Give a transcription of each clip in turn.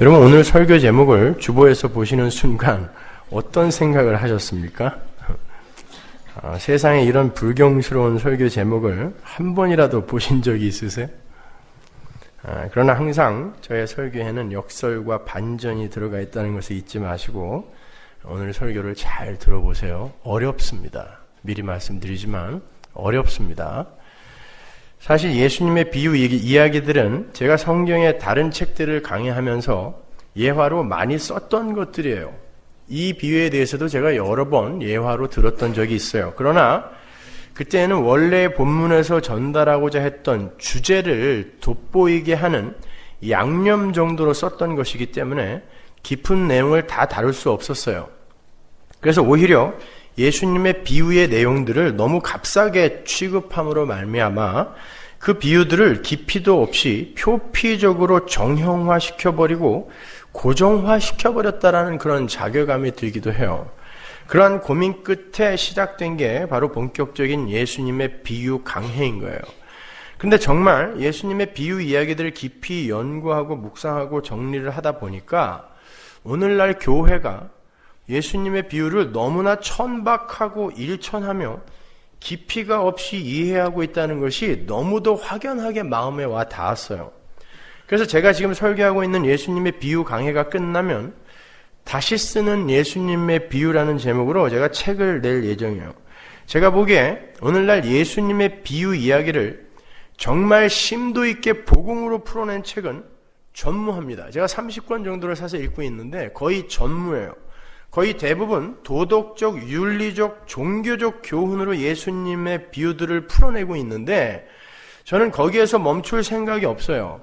여러분, 오늘 설교 제목을 주보에서 보시는 순간 어떤 생각을 하셨습니까? 세상에 이런 불경스러운 설교 제목을 한 번이라도 보신 적이 있으세요? 그러나 항상 저의 설교에는 역설과 반전이 들어가 있다는 것을 잊지 마시고 오늘 설교를 잘 들어보세요. 어렵습니다. 미리 말씀드리지만 어렵습니다. 사실 예수님의 비유 이야기들은 제가 성경의 다른 책들을 강의하면서 예화로 많이 썼던 것들이에요. 이 비유에 대해서도 제가 여러 번 예화로 들었던 적이 있어요. 그러나 그때는 원래 본문에서 전달하고자 했던 주제를 돋보이게 하는 양념 정도로 썼던 것이기 때문에 깊은 내용을 다 다룰 수 없었어요. 그래서 오히려 예수님의 비유의 내용들을 너무 값싸게 취급함으로 말미암아 그 비유들을 깊이도 없이 표피적으로 정형화시켜버리고 고정화시켜버렸다라는 그런 자괴감이 들기도 해요. 그러한 고민 끝에 시작된 게 바로 본격적인 예수님의 비유 강해인 거예요. 근데 정말 예수님의 비유 이야기들을 깊이 연구하고 묵상하고 정리를 하다 보니까 오늘날 교회가 예수님의 비유를 너무나 천박하고 일천하며 깊이가 없이 이해하고 있다는 것이 너무도 확연하게 마음에 와 닿았어요. 그래서 제가 지금 설교하고 있는 예수님의 비유 강해가 끝나면 다시 쓰는 예수님의 비유라는 제목으로 제가 책을 낼 예정이에요. 제가 보기에 오늘날 예수님의 비유 이야기를 정말 심도 있게 복음으로 풀어낸 책은 전무합니다. 제가 30권 정도를 사서 읽고 있는데 거의 전무예요. 거의 대부분 도덕적, 윤리적, 종교적 교훈으로 예수님의 비유들을 풀어내고 있는데 저는 거기에서 멈출 생각이 없어요.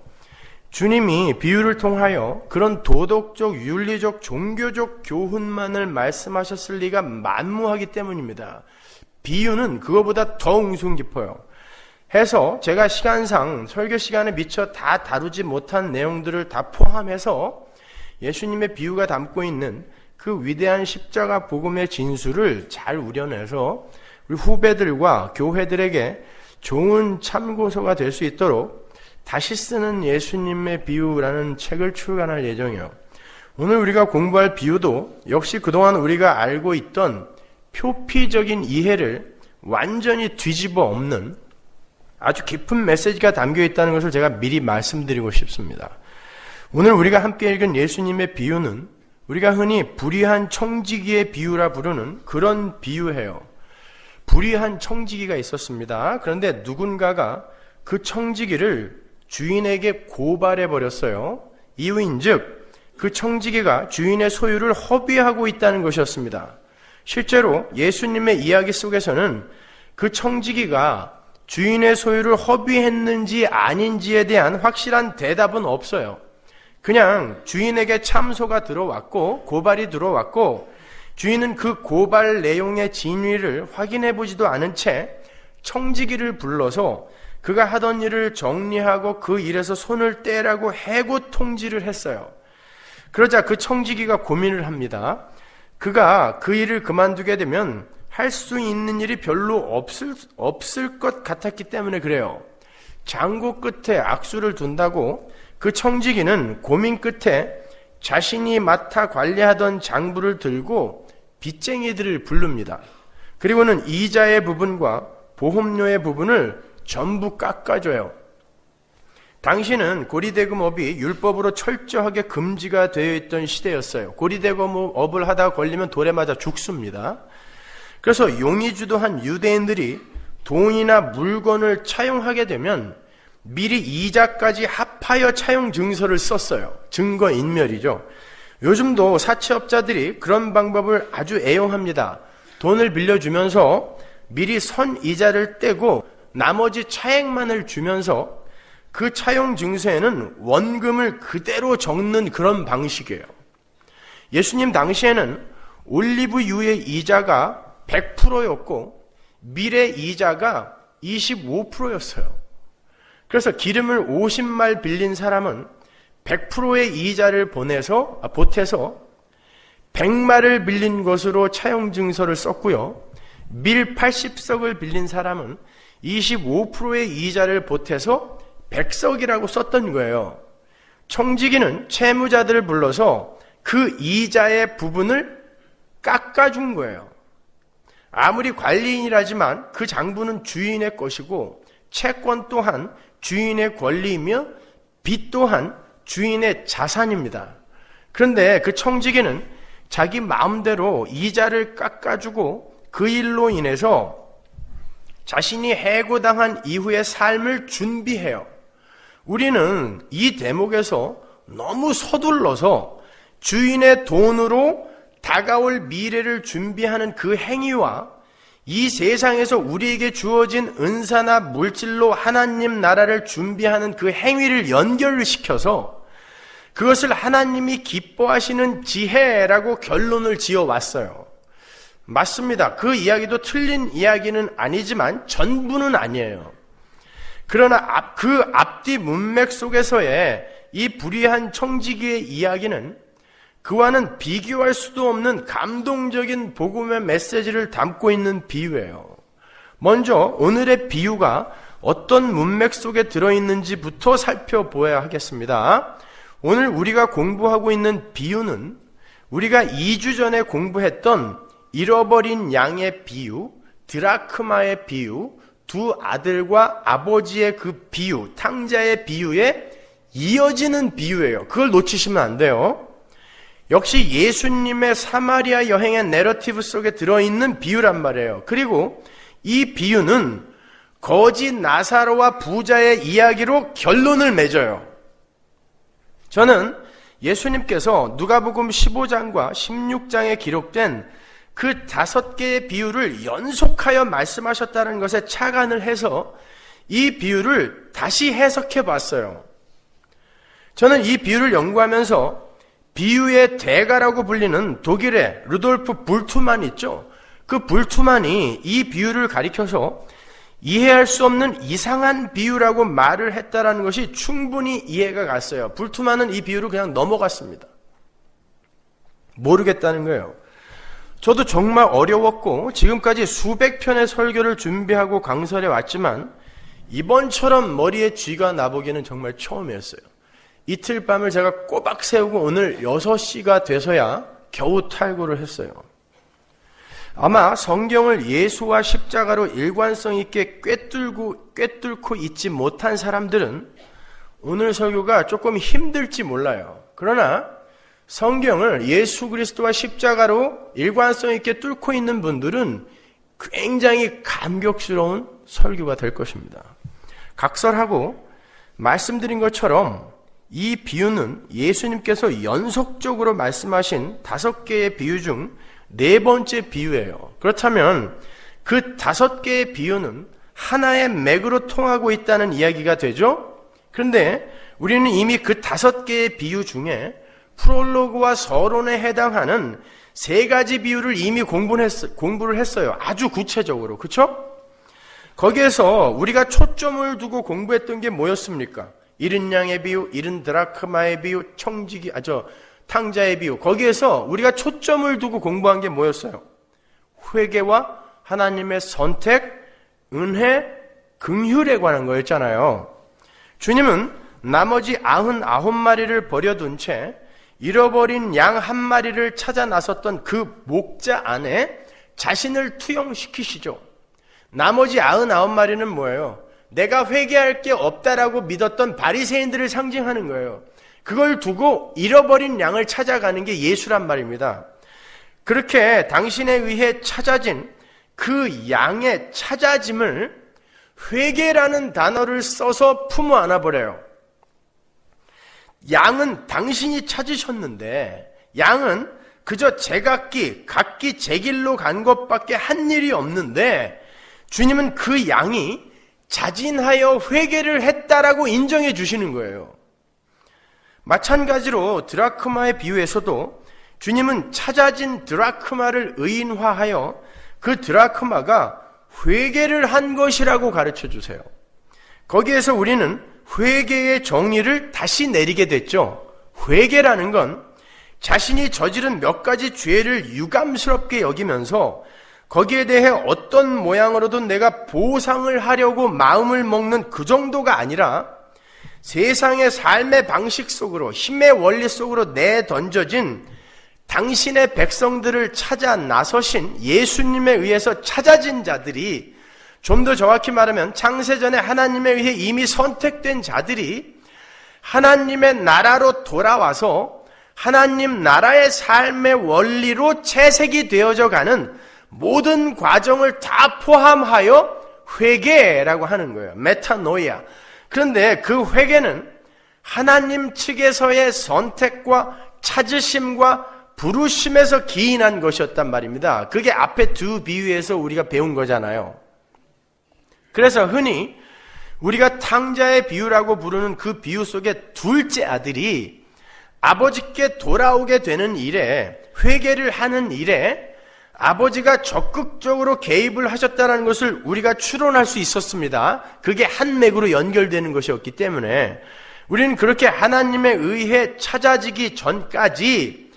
주님이 비유를 통하여 그런 도덕적, 윤리적, 종교적 교훈만을 말씀하셨을 리가 만무하기 때문입니다. 비유는 그거보다 더 웅숭 깊어요. 해서 제가 시간상 설교 시간에 미처 다 다루지 못한 내용들을 다 포함해서 예수님의 비유가 담고 있는 그 위대한 십자가 복음의 진수를 잘 우려내서 우리 후배들과 교회들에게 좋은 참고서가 될 수 있도록 다시 쓰는 예수님의 비유라는 책을 출간할 예정이에요. 오늘 우리가 공부할 비유도 역시 그동안 우리가 알고 있던 표피적인 이해를 완전히 뒤집어 엎는 아주 깊은 메시지가 담겨 있다는 것을 제가 미리 말씀드리고 싶습니다. 오늘 우리가 함께 읽은 예수님의 비유는 우리가 흔히 불의한 청지기의 비유라 부르는 그런 비유예요. 불의한 청지기가 있었습니다. 그런데 누군가가 그 청지기를 주인에게 고발해 버렸어요. 이유인즉 그 청지기가 주인의 소유를 허비하고 있다는 것이었습니다. 실제로 예수님의 이야기 속에서는 그 청지기가 주인의 소유를 허비했는지 아닌지에 대한 확실한 대답은 없어요. 그냥 주인에게 참소가 들어왔고 고발이 들어왔고 주인은 그 고발 내용의 진위를 확인해 보지도 않은 채 청지기를 불러서 그가 하던 일을 정리하고 그 일에서 손을 떼라고 해고 통지를 했어요. 그러자 그 청지기가 고민을 합니다. 그가 그 일을 그만두게 되면 할 수 있는 일이 별로 없을 것 같았기 때문에 그래요. 장고 끝에 악수를 둔다고 그 청지기는 고민 끝에 자신이 맡아 관리하던 장부를 들고 빚쟁이들을 부릅니다. 그리고는 이자의 부분과 보험료의 부분을 전부 깎아줘요. 당시는 고리대금업이 율법으로 철저하게 금지가 되어 있던 시대였어요. 고리대금업을 하다가 걸리면 돌에 맞아 죽습니다. 그래서 용의주도한 유대인들이 돈이나 물건을 차용하게 되면 미리 이자까지 합하여 차용 증서를 썼어요. 증거인멸이죠. 요즘도 사채업자들이 그런 방법을 아주 애용합니다. 돈을 빌려주면서 미리 선이자를 떼고 나머지 차액만을 주면서 그 차용 증서에는 원금을 그대로 적는 그런 방식이에요. 예수님 당시에는 올리브유의 이자가 100%였고 밀의 이자가 25%였어요. 그래서 기름을 50말 빌린 사람은 100%의 이자를 보태서 100말을 빌린 것으로 차용 증서를 썼고요. 밀 80석을 빌린 사람은 25%의 이자를 보태서 100석이라고 썼던 거예요. 청지기는 채무자들을 불러서 그 이자의 부분을 깎아준 거예요. 아무리 관리인이라지만 그 장부는 주인의 것이고 채권 또한 주인의 권리이며 빚 또한 주인의 자산입니다. 그런데 그 청지기는 자기 마음대로 이자를 깎아주고 그 일로 인해서 자신이 해고당한 이후의 삶을 준비해요. 우리는 이 대목에서 너무 서둘러서 주인의 돈으로 다가올 미래를 준비하는 그 행위와 이 세상에서 우리에게 주어진 은사나 물질로 하나님 나라를 준비하는 그 행위를 연결을 시켜서 그것을 하나님이 기뻐하시는 지혜라고 결론을 지어왔어요. 맞습니다. 그 이야기도 틀린 이야기는 아니지만 전부는 아니에요. 그러나 그 앞뒤 문맥 속에서의 이 불의한 청지기의 이야기는 그와는 비교할 수도 없는 감동적인 복음의 메시지를 담고 있는 비유예요. 먼저 오늘의 비유가 어떤 문맥 속에 들어있는지부터 살펴보아야 하겠습니다. 오늘 우리가 공부하고 있는 비유는 우리가 2주 전에 공부했던 잃어버린 양의 비유, 드라크마의 비유, 두 아들과 아버지의 그 비유, 탕자의 비유에 이어지는 비유예요. 그걸 놓치시면 안 돼요. 역시 예수님의 사마리아 여행의 내러티브 속에 들어있는 비유란 말이에요. 그리고 이 비유는 거지 나사로와 부자의 이야기로 결론을 맺어요. 저는 예수님께서 누가복음 15장과 16장에 기록된 그 5개의 비유를 연속하여 말씀하셨다는 것에 착안을 해서 이 비유를 다시 해석해 봤어요. 저는 이 비유를 연구하면서 비유의 대가라고 불리는 독일의 루돌프 불투만 있죠. 그 불투만이 이 비유를 가리켜서 이해할 수 없는 이상한 비유라고 말을 했다는 것이 충분히 이해가 갔어요. 불투만은 이 비유를 그냥 넘어갔습니다. 모르겠다는 거예요. 저도 정말 어려웠고 지금까지 수백 편의 설교를 준비하고 강설해 왔지만 이번처럼 머리에 쥐가 나보기는 정말 처음이었어요. 이틀 밤을 제가 꼬박 세우고 오늘 6시가 돼서야 겨우 탈구를 했어요. 아마 성경을 예수와 십자가로 일관성 있게 꿰뚫고 있지 못한 사람들은 오늘 설교가 조금 힘들지 몰라요. 그러나 성경을 예수 그리스도와 십자가로 일관성 있게 뚫고 있는 분들은 굉장히 감격스러운 설교가 될 것입니다. 각설하고 말씀드린 것처럼 이 비유는 예수님께서 연속적으로 말씀하신 5개의 비유 중 4번째 비유예요. 그렇다면 그 5개의 비유는 하나의 맥으로 통하고 있다는 이야기가 되죠? 그런데 우리는 이미 그 5개의 비유 중에 프롤로그와 서론에 해당하는 3가지 비유를 이미 공부를 했어요. 아주 구체적으로. 그렇죠? 거기에서 우리가 초점을 두고 공부했던 게 뭐였습니까? 잃은 양의 비유, 잃은 드라크마의 비유, 탕자의 비유. 거기에서 우리가 초점을 두고 공부한 게 뭐였어요? 회개와 하나님의 선택, 은혜, 긍휼에 관한 거였잖아요. 주님은 나머지 99마리를 버려둔 채 잃어버린 양 1마리를 찾아 나섰던 그 목자 안에 자신을 투영시키시죠. 나머지 99마리는 뭐예요? 내가 회개할 게 없다라고 믿었던 바리새인들을 상징하는 거예요. 그걸 두고 잃어버린 양을 찾아가는 게 예수란 말입니다. 그렇게 당신에 의해 찾아진 그 양의 찾아짐을 회개라는 단어를 써서 품어 안아버려요. 양은 당신이 찾으셨는데 양은 그저 각기 제 길로 간 것밖에 한 일이 없는데 주님은 그 양이 자진하여 회개를 했다라고 인정해 주시는 거예요. 마찬가지로 드라크마의 비유에서도 주님은 찾아진 드라크마를 의인화하여 그 드라크마가 회개를 한 것이라고 가르쳐 주세요. 거기에서 우리는 회개의 정의를 다시 내리게 됐죠. 회개라는 건 자신이 저지른 몇 가지 죄를 유감스럽게 여기면서 거기에 대해 어떤 모양으로든 내가 보상을 하려고 마음을 먹는 그 정도가 아니라 세상의 삶의 방식 속으로, 힘의 원리 속으로 내던져진 당신의 백성들을 찾아 나서신 예수님에 의해서 찾아진 자들이, 좀 더 정확히 말하면 창세전에 하나님에 의해 이미 선택된 자들이 하나님의 나라로 돌아와서 하나님 나라의 삶의 원리로 채색이 되어져 가는 모든 과정을 다 포함하여 회개라고 하는 거예요. 메타노이아. 그런데 그 회개는 하나님 측에서의 선택과 찾으심과 부르심에서 기인한 것이었단 말입니다. 그게 앞에 두 비유에서 우리가 배운 거잖아요. 그래서 흔히 우리가 탕자의 비유라고 부르는 그 비유 속에 둘째 아들이 아버지께 돌아오게 되는 일에, 회개를 하는 일에 아버지가 적극적으로 개입을 하셨다는 것을 우리가 추론할 수 있었습니다. 그게 한 맥으로 연결되는 것이었기 때문에 우리는 그렇게 하나님에 의해 찾아지기 전까지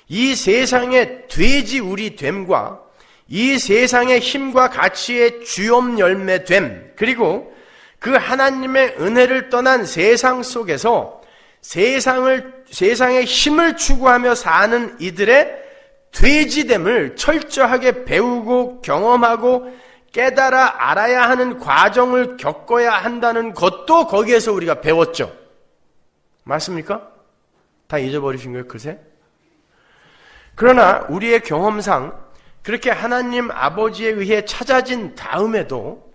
이 세상의 돼지우리 됨과 이 세상의 힘과 가치의 주염 열매됨, 그리고 그 하나님의 은혜를 떠난 세상 속에서 세상의 힘을 추구하며 사는 이들의 돼지됨을 철저하게 배우고 경험하고 깨달아 알아야 하는 과정을 겪어야 한다는 것도 거기에서 우리가 배웠죠. 맞습니까? 다 잊어버리신 거예요, 그새? 그러나 우리의 경험상 그렇게 하나님 아버지에 의해 찾아진 다음에도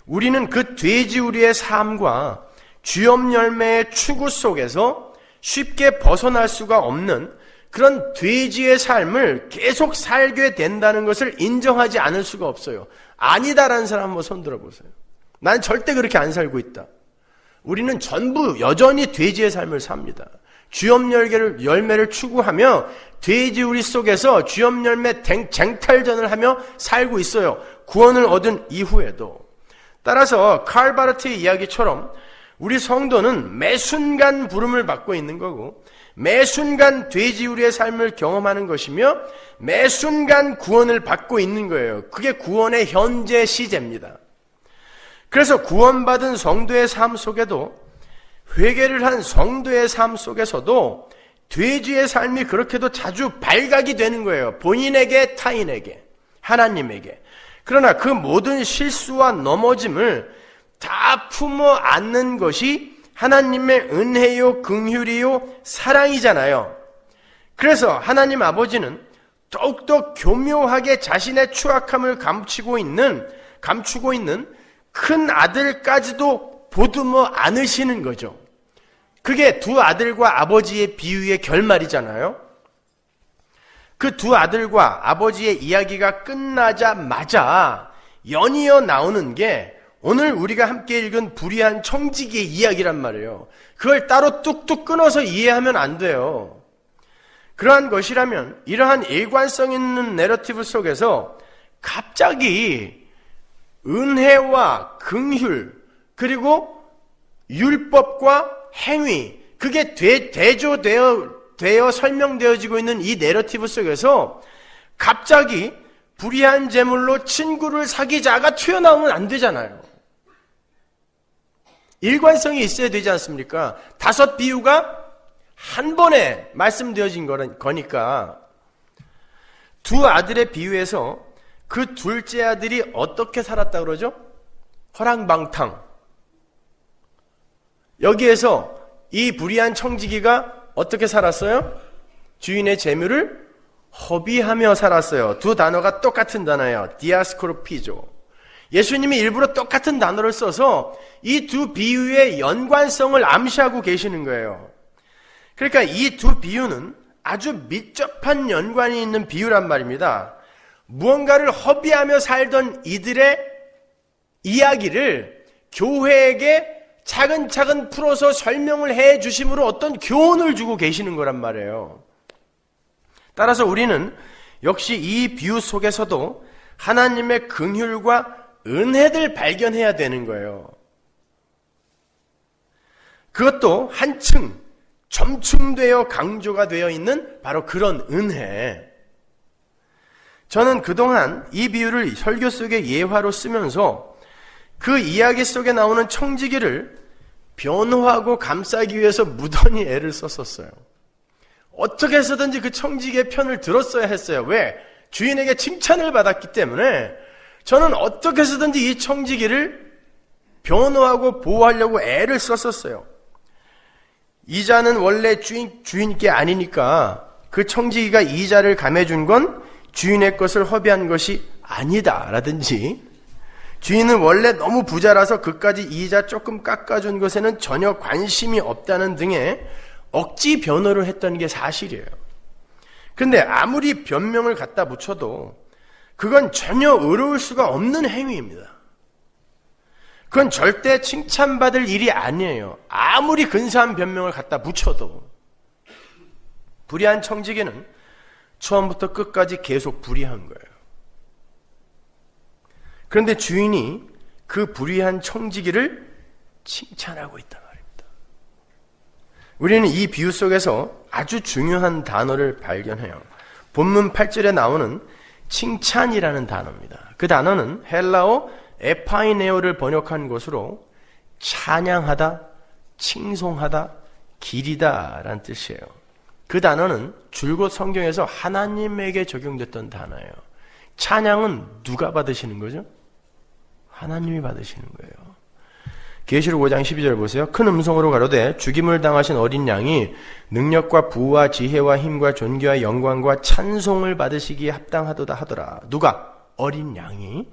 우리는 그 돼지우리의 삶과 주염 열매의 추구 속에서 쉽게 벗어날 수가 없는 그런 돼지의 삶을 계속 살게 된다는 것을 인정하지 않을 수가 없어요. 아니다라는 사람 한번 손 들어보세요. 난 절대 그렇게 안 살고 있다. 우리는 전부 여전히 돼지의 삶을 삽니다. 주염 열매를 추구하며 돼지우리 속에서 주염 열매 쟁탈전을 하며 살고 있어요. 구원을 얻은 이후에도. 따라서 칼 바르트의 이야기처럼 우리 성도는 매 순간 부름을 받고 있는 거고 매 순간 돼지우리의 삶을 경험하는 것이며 매 순간 구원을 받고 있는 거예요. 그게 구원의 현재 시제입니다. 그래서 구원받은 성도의 삶 속에도, 회개를 한 성도의 삶 속에서도 돼지의 삶이 그렇게도 자주 발각이 되는 거예요. 본인에게, 타인에게, 하나님에게. 그러나 그 모든 실수와 넘어짐을 다 품어 안는 것이 하나님의 은혜요, 긍휼이요, 사랑이잖아요. 그래서 하나님 아버지는 더욱더 교묘하게 자신의 추악함을 감추고 있는 큰 아들까지도 보듬어 안으시는 거죠. 그게 두 아들과 아버지의 비유의 결말이잖아요. 그 두 아들과 아버지의 이야기가 끝나자마자 연이어 나오는 게 오늘 우리가 함께 읽은 불의한 청지기의 이야기란 말이에요. 그걸 따로 뚝뚝 끊어서 이해하면 안 돼요. 그러한 것이라면 이러한 일관성 있는 내러티브 속에서 갑자기 은혜와 긍휼 그리고 율법과 행위, 그게 대조되어 설명되어지고 있는 이 내러티브 속에서 갑자기 불의한 제물로 친구를 사귀자가 튀어나오면 안 되잖아요. 일관성이 있어야 되지 않습니까? 5 비유가 한 번에 말씀되어진 거니까. 두 아들의 비유에서 그 둘째 아들이 어떻게 살았다 그러죠? 허랑방탕. 여기에서 이 불의한 청지기가 어떻게 살았어요? 주인의 재물을 허비하며 살았어요. 두 단어가 똑같은 단어예요. 디아스코르피조. 예수님이 일부러 똑같은 단어를 써서 이 두 비유의 연관성을 암시하고 계시는 거예요. 그러니까 이 두 비유는 아주 밀접한 연관이 있는 비유란 말입니다. 무언가를 허비하며 살던 이들의 이야기를 교회에게 차근차근 풀어서 설명을 해 주심으로 어떤 교훈을 주고 계시는 거란 말이에요. 따라서 우리는 역시 이 비유 속에서도 하나님의 긍휼과 은혜를 발견해야 되는 거예요. 그것도 한층 점층되어 강조가 되어 있는 바로 그런 은혜. 저는 그동안 이 비유를 설교 속의 예화로 쓰면서 그 이야기 속에 나오는 청지기를 변호하고 감싸기 위해서 무던히 애를 썼었어요. 어떻게 해서든지 그 청지기의 편을 들었어야 했어요. 왜? 주인에게 칭찬을 받았기 때문에 저는 어떻게 해서든지 이 청지기를 변호하고 보호하려고 애를 썼었어요. 이자는 원래 주인께 아니니까 그 청지기가 이자를 감해준 건 주인의 것을 허비한 것이 아니다 라든지, 주인은 원래 너무 부자라서 그까지 이자 조금 깎아준 것에는 전혀 관심이 없다는 등의 억지 변호를 했던 게 사실이에요. 그런데 아무리 변명을 갖다 붙여도 그건 전혀 의로울 수가 없는 행위입니다. 그건 절대 칭찬받을 일이 아니에요. 아무리 근사한 변명을 갖다 붙여도. 불의한 청지기는 처음부터 끝까지 계속 불의한 거예요. 그런데 주인이 그 불의한 청지기를 칭찬하고 있단 말입니다. 우리는 이 비유 속에서 아주 중요한 단어를 발견해요. 본문 8절에 나오는 칭찬이라는 단어입니다. 그 단어는 헬라어 에파이네오를 번역한 것으로 찬양하다, 칭송하다, 기리다 라는 뜻이에요. 그 단어는 줄곧 성경에서 하나님에게 적용됐던 단어예요. 찬양은 누가 받으시는 거죠? 하나님이 받으시는 거예요. 계시록 5장 12절 보세요. 큰 음성으로 가로되 죽임을 당하신 어린 양이 능력과 부와 지혜와 힘과 존귀와 영광과 찬송을 받으시기에 합당하도다 하더라. 누가? 어린 양이.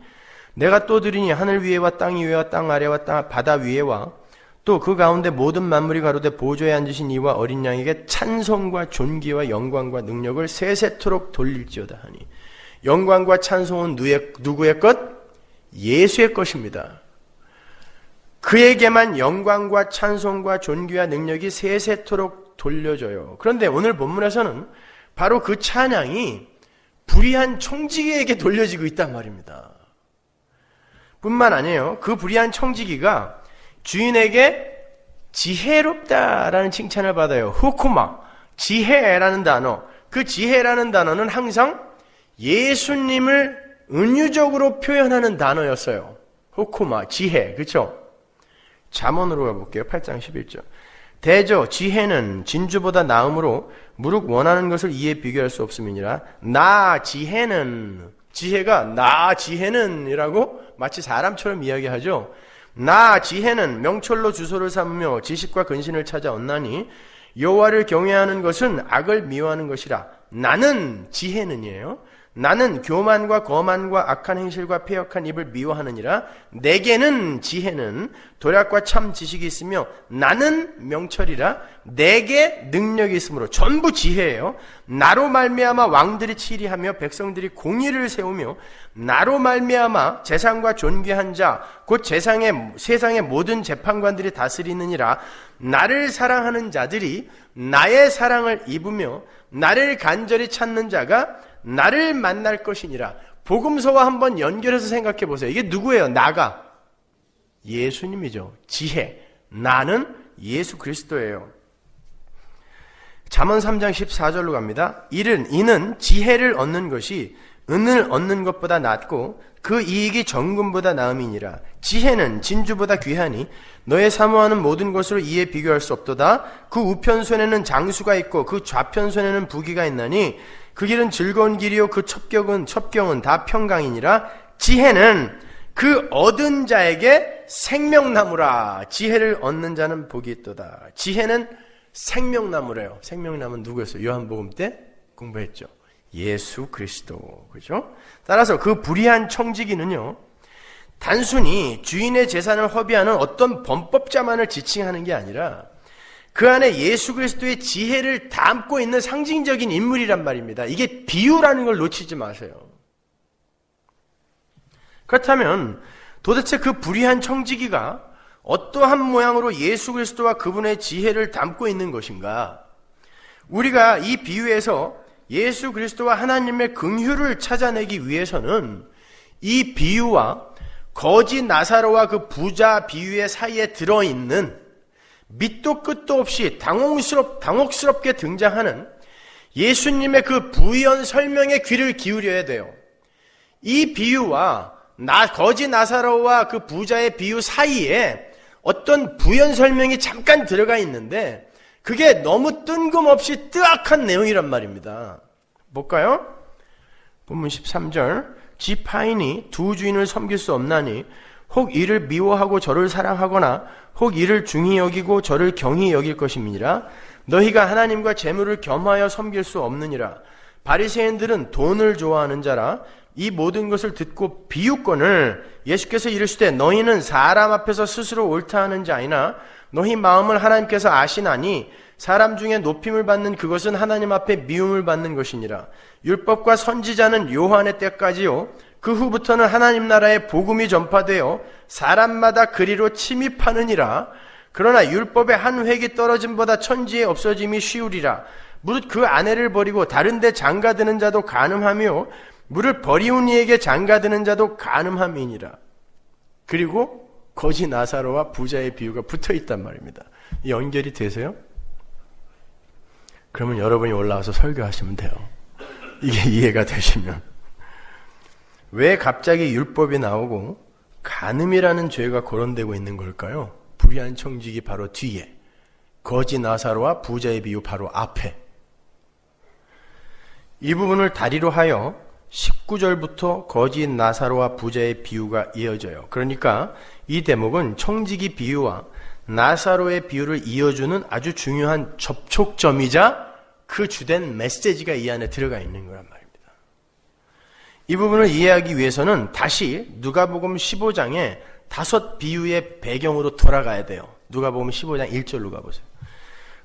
내가 또 들으니 하늘 위에와 땅 위에와 땅 아래와 바다 위에와 또 그 가운데 모든 만물이 가로되 보좌에 앉으신 이와 어린 양에게 찬송과 존귀와 영광과 능력을 세세토록 돌릴지어다 하니. 영광과 찬송은 누구의 것? 예수의 것입니다. 그에게만 영광과 찬송과 존귀와 능력이 세세토록 돌려져요. 그런데 오늘 본문에서는 바로 그 찬양이 불의한 청지기에게 돌려지고 있단 말입니다. 뿐만 아니에요. 그 불의한 청지기가 주인에게 지혜롭다라는 칭찬을 받아요. 후쿠마, 지혜라는 단어. 그 지혜라는 단어는 항상 예수님을 은유적으로 표현하는 단어였어요. 후쿠마, 지혜, 그렇죠? 잠언으로 가볼게요. 8장 11절. 대저 지혜는 진주보다 나음으로 무릇 원하는 것을 이에 비교할 수 없음이니라. 나 지혜는, 지혜가 나 지혜는 이라고 마치 사람처럼 이야기하죠. 나 지혜는 명철로 주소를 삼으며 지식과 근신을 찾아 얻나니 여호와를 경외하는 것은 악을 미워하는 것이라. 나는 지혜는이에요. 나는 교만과 거만과 악한 행실과 패역한 입을 미워하느니라. 내게는 지혜는 도략과 참 지식이 있으며 나는 명철이라. 내게 능력이 있으므로. 전부 지혜예요. 나로 말미암아 왕들이 치리하며 백성들이 공의를 세우며 나로 말미암아 재상과 존귀한 자 곧 세상의 모든 재판관들이 다스리느니라. 나를 사랑하는 자들이 나의 사랑을 입으며 나를 간절히 찾는 자가 나를 만날 것이니라. 복음서와 한번 연결해서 생각해 보세요. 이게 누구예요? 나가. 예수님이죠. 지혜. 나는 예수 그리스도예요. 잠언 3장 14절로 갑니다. 이는 지혜를 얻는 것이 은을 얻는 것보다 낫고 그 이익이 정금보다 나음이니라. 지혜는 진주보다 귀하니 너의 사모하는 모든 것으로 이에 비교할 수 없도다. 그 우편손에는 장수가 있고 그 좌편손에는 부귀가 있나니 그 길은 즐거운 길이요 그 첩경은 다 평강이니라. 지혜는 그 얻은 자에게 생명나무라. 지혜를 얻는 자는 복이 있도다. 지혜는 생명나무래요. 생명나무는 누구였어요? 요한복음 때 공부했죠. 예수 그리스도. 그죠? 따라서 그 불의한 청지기는요, 단순히 주인의 재산을 허비하는 어떤 범법자만을 지칭하는 게 아니라 그 안에 예수 그리스도의 지혜를 담고 있는 상징적인 인물이란 말입니다. 이게 비유라는 걸 놓치지 마세요. 그렇다면 도대체 그 불의한 청지기가 어떠한 모양으로 예수 그리스도와 그분의 지혜를 담고 있는 것인가? 우리가 이 비유에서 예수 그리스도와 하나님의 긍휼을 찾아내기 위해서는 이 비유와 거지 나사로와 그 부자 비유의 사이에 들어있는 밑도 끝도 없이 당혹스럽게 등장하는 예수님의 그 부연 설명에 귀를 기울여야 돼요. 이 비유와 거지 나사로와 그 부자의 비유 사이에 어떤 부연 설명이 잠깐 들어가 있는데 그게 너무 뜬금없이 뜨악한 내용이란 말입니다. 볼까요? 본문 13절. 지 파인이 두 주인을 섬길 수 없나니 혹 이를 미워하고 저를 사랑하거나 혹 이를 중히 여기고 저를 경히 여길 것임이니라. 너희가 하나님과 재물을 겸하여 섬길 수 없느니라. 바리새인들은 돈을 좋아하는 자라. 이 모든 것을 듣고 비유권을 예수께서 이르시되 너희는 사람 앞에서 스스로 옳다 하는 자이나 너희 마음을 하나님께서 아시나니 사람 중에 높임을 받는 그것은 하나님 앞에 미움을 받는 것이니라. 율법과 선지자는 요한의 때까지요 그 후부터는 하나님 나라의 복음이 전파되어 사람마다 그리로 침입하느니라. 그러나 율법의 한 획이 떨어짐보다 천지에 없어짐이 쉬우리라. 무릇 그 아내를 버리고 다른 데 장가드는 자도 간음하며 무릇 버리운 이에게 장가드는 자도 간음함이니라. 그리고 거지 나사로와 부자의 비유가 붙어있단 말입니다. 연결이 되세요? 그러면 여러분이 올라와서 설교하시면 돼요. 이게 이해가 되시면. 왜 갑자기 율법이 나오고 간음이라는 죄가 거론되고 있는 걸까요? 불의한 청지기 바로 뒤에, 거지 나사로와 부자의 비유 바로 앞에. 이 부분을 다리로 하여 19절부터 거지 나사로와 부자의 비유가 이어져요. 그러니까 이 대목은 청지기 비유와 나사로의 비유를 이어주는 아주 중요한 접촉점이자 그 주된 메시지가 이 안에 들어가 있는 거란 말입니다. 이 부분을 이해하기 위해서는 다시 누가복음 15장의 5 비유의 배경으로 돌아가야 돼요. 누가복음 15장 1절로 가보세요.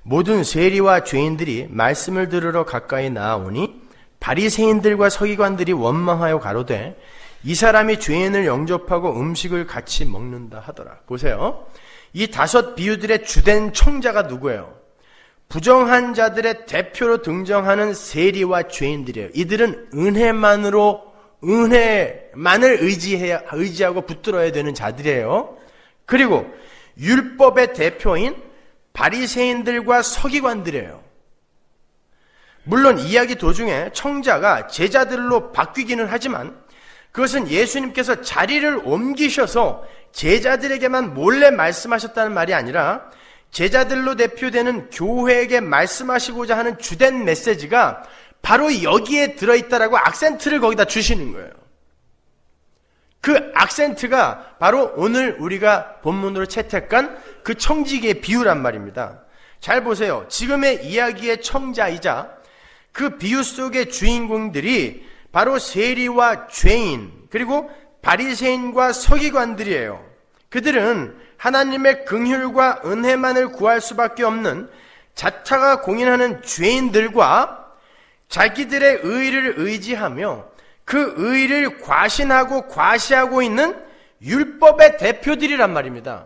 모든 세리와 죄인들이 말씀을 들으러 가까이 나아오니 바리새인들과 서기관들이 원망하여 가로되 이 사람이 죄인을 영접하고 음식을 같이 먹는다 하더라. 보세요. 이 5 비유들의 주된 청자가 누구예요? 부정한 자들의 대표로 등장하는 세리와 죄인들이에요. 이들은 은혜만을 의지하고 붙들어야 되는 자들이에요. 그리고 율법의 대표인 바리새인들과 서기관들이에요. 물론 이야기 도중에 청자가 제자들로 바뀌기는 하지만 그것은 예수님께서 자리를 옮기셔서 제자들에게만 몰래 말씀하셨다는 말이 아니라 제자들로 대표되는 교회에게 말씀하시고자 하는 주된 메시지가 바로 여기에 들어있다라고 악센트를 거기다 주시는 거예요. 그 악센트가 바로 오늘 우리가 본문으로 채택한 그 청지기의 비유란 말입니다. 잘 보세요. 지금의 이야기의 청자이자 그 비유 속의 주인공들이 바로 세리와 죄인 그리고 바리새인과 서기관들이에요. 그들은 하나님의 긍휼과 은혜만을 구할 수밖에 없는 자타가 공인하는 죄인들과 자기들의 의를 의지하며 그 의를 과신하고 과시하고 있는 율법의 대표들이란 말입니다.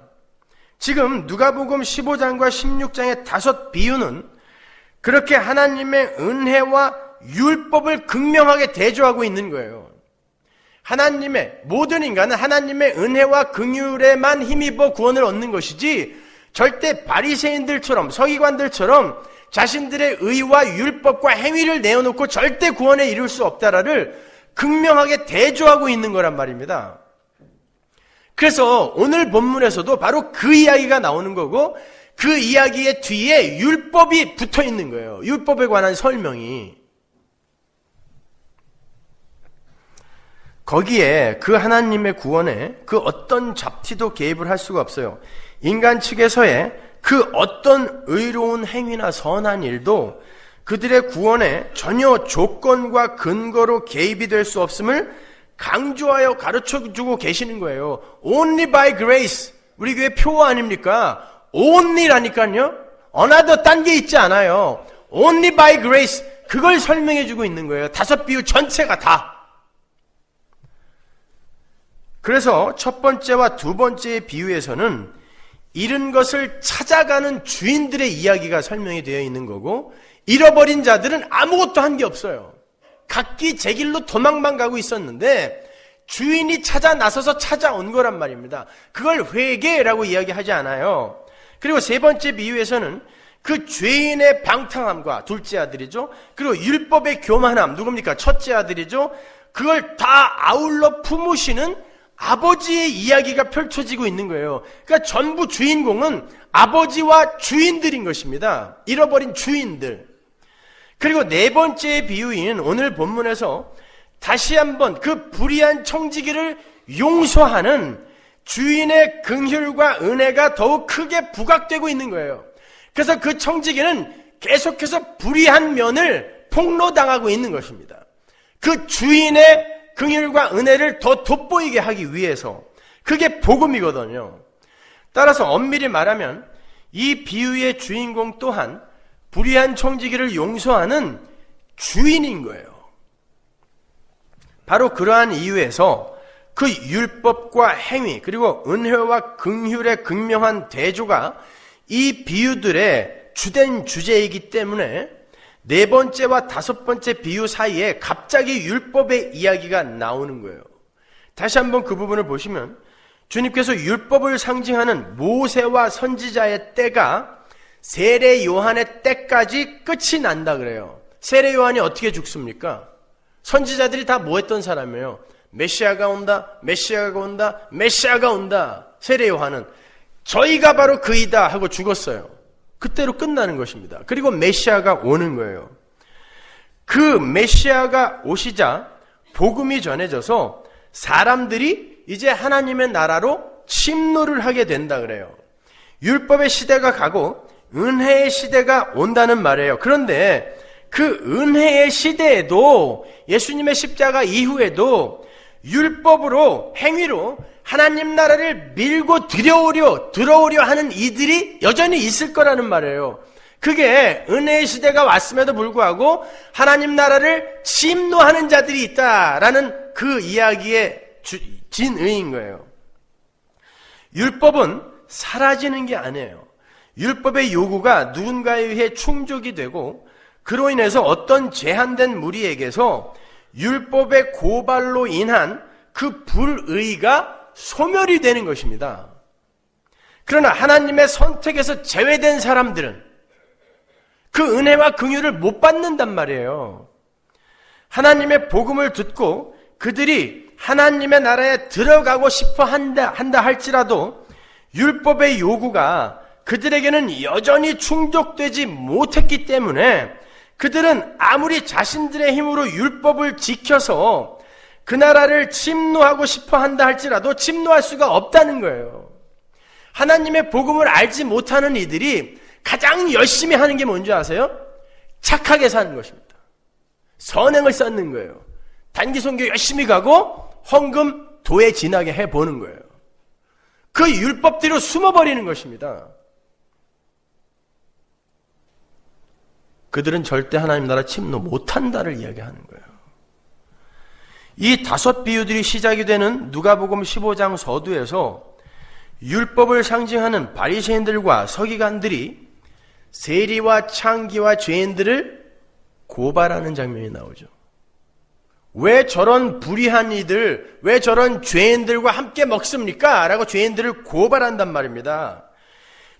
지금 누가복음 15장과 16장의 5 비유는 그렇게 하나님의 은혜와 율법을 극명하게 대조하고 있는 거예요. 모든 인간은 하나님의 은혜와 긍휼에만 힘입어 구원을 얻는 것이지 절대 바리새인들처럼 서기관들처럼 자신들의 의와 율법과 행위를 내어놓고 절대 구원에 이룰 수 없다라를 극명하게 대조하고 있는 거란 말입니다. 그래서 오늘 본문에서도 바로 그 이야기가 나오는 거고 그 이야기의 뒤에 율법이 붙어 있는 거예요. 율법에 관한 설명이. 거기에 그 하나님의 구원에 그 어떤 잡티도 개입을 할 수가 없어요. 인간 측에서의 그 어떤 의로운 행위나 선한 일도 그들의 구원에 전혀 조건과 근거로 개입이 될 수 없음을 강조하여 가르쳐주고 계시는 거예요. Only by grace. 우리 교회 표어 아닙니까? Only라니까요. another 딴 게 있지 않아요. Only by grace. 그걸 설명해주고 있는 거예요. 5 비유 전체가 다. 그래서 첫 번째와 두 번째의 비유에서는 잃은 것을 찾아가는 주인들의 이야기가 설명이 되어 있는 거고 잃어버린 자들은 아무것도 한 게 없어요. 각기 제 길로 도망만 가고 있었는데 주인이 찾아 나서서 찾아온 거란 말입니다. 그걸 회개라고 이야기하지 않아요. 그리고 세 번째 비유에서는 그 죄인의 방탕함과 둘째 아들이죠. 그리고 율법의 교만함, 누굽니까? 첫째 아들이죠. 그걸 다 아울러 품으시는 아버지의 이야기가 펼쳐지고 있는 거예요. 그러니까 전부 주인공은 아버지와 주인들인 것입니다. 잃어버린 주인들. 그리고 네 번째 비유인 오늘 본문에서 다시 한번 그 불의한 청지기를 용서하는 주인의 긍휼과 은혜가 더욱 크게 부각되고 있는 거예요. 그래서 그 청지기는 계속해서 불의한 면을 폭로당하고 있는 것입니다. 그 주인의 긍휼과 은혜를 더 돋보이게 하기 위해서. 그게 복음이거든요. 따라서 엄밀히 말하면 이 비유의 주인공 또한 불의한 청지기를 용서하는 주인인 거예요. 바로 그러한 이유에서 그 율법과 행위 그리고 은혜와 긍휼의 극명한 대조가 이 비유들의 주된 주제이기 때문에 네 번째와 다섯 번째 비유 사이에 갑자기 율법의 이야기가 나오는 거예요. 다시 한번 그 부분을 보시면 주님께서 율법을 상징하는 모세와 선지자의 때가 세례 요한의 때까지 끝이 난다 그래요. 세례 요한이 어떻게 죽습니까? 선지자들이 다 뭐 했던 사람이에요? 메시아가 온다, 메시아가 온다, 메시아가 온다. 세례 요한은 저희가 바로 그이다 하고 죽었어요. 그때로 끝나는 것입니다. 그리고 메시아가 오는 거예요. 그 메시아가 오시자 복음이 전해져서 사람들이 이제 하나님의 나라로 침노를 하게 된다 그래요. 율법의 시대가 가고 은혜의 시대가 온다는 말이에요. 그런데 그 은혜의 시대에도 예수님의 십자가 이후에도 율법으로 행위로 하나님 나라를 밀고 들어오려 하는 이들이 여전히 있을 거라는 말이에요. 그게 은혜의 시대가 왔음에도 불구하고 하나님 나라를 침노하는 자들이 있다라는 그 이야기의 진의인 거예요. 율법은 사라지는 게 아니에요. 율법의 요구가 누군가에 의해 충족이 되고 그로 인해서 어떤 제한된 무리에게서 율법의 고발로 인한 그 불의가 소멸이 되는 것입니다. 그러나 하나님의 선택에서 제외된 사람들은 그 은혜와 긍휼을 못 받는단 말이에요. 하나님의 복음을 듣고 그들이 하나님의 나라에 들어가고 싶어 한다 할지라도 율법의 요구가 그들에게는 여전히 충족되지 못했기 때문에 그들은 아무리 자신들의 힘으로 율법을 지켜서 그 나라를 침노하고 싶어 한다 할지라도 침노할 수가 없다는 거예요. 하나님의 복음을 알지 못하는 이들이 가장 열심히 하는 게 뭔지 아세요? 착하게 사는 것입니다. 선행을 쌓는 거예요. 단기 선교 열심히 가고 헌금 도에 지나게 해보는 거예요. 그 율법대로 숨어버리는 것입니다. 그들은 절대 하나님 나라 침노 못한다를 이야기하는 거예요. 이 다섯 비유들이 시작이 되는 누가복음 15장 서두에서 율법을 상징하는 바리새인들과 서기관들이 세리와 창기와 죄인들을 고발하는 장면이 나오죠. 왜 저런 불의한 이들, 왜 저런 죄인들과 함께 먹습니까? 라고 죄인들을 고발한단 말입니다.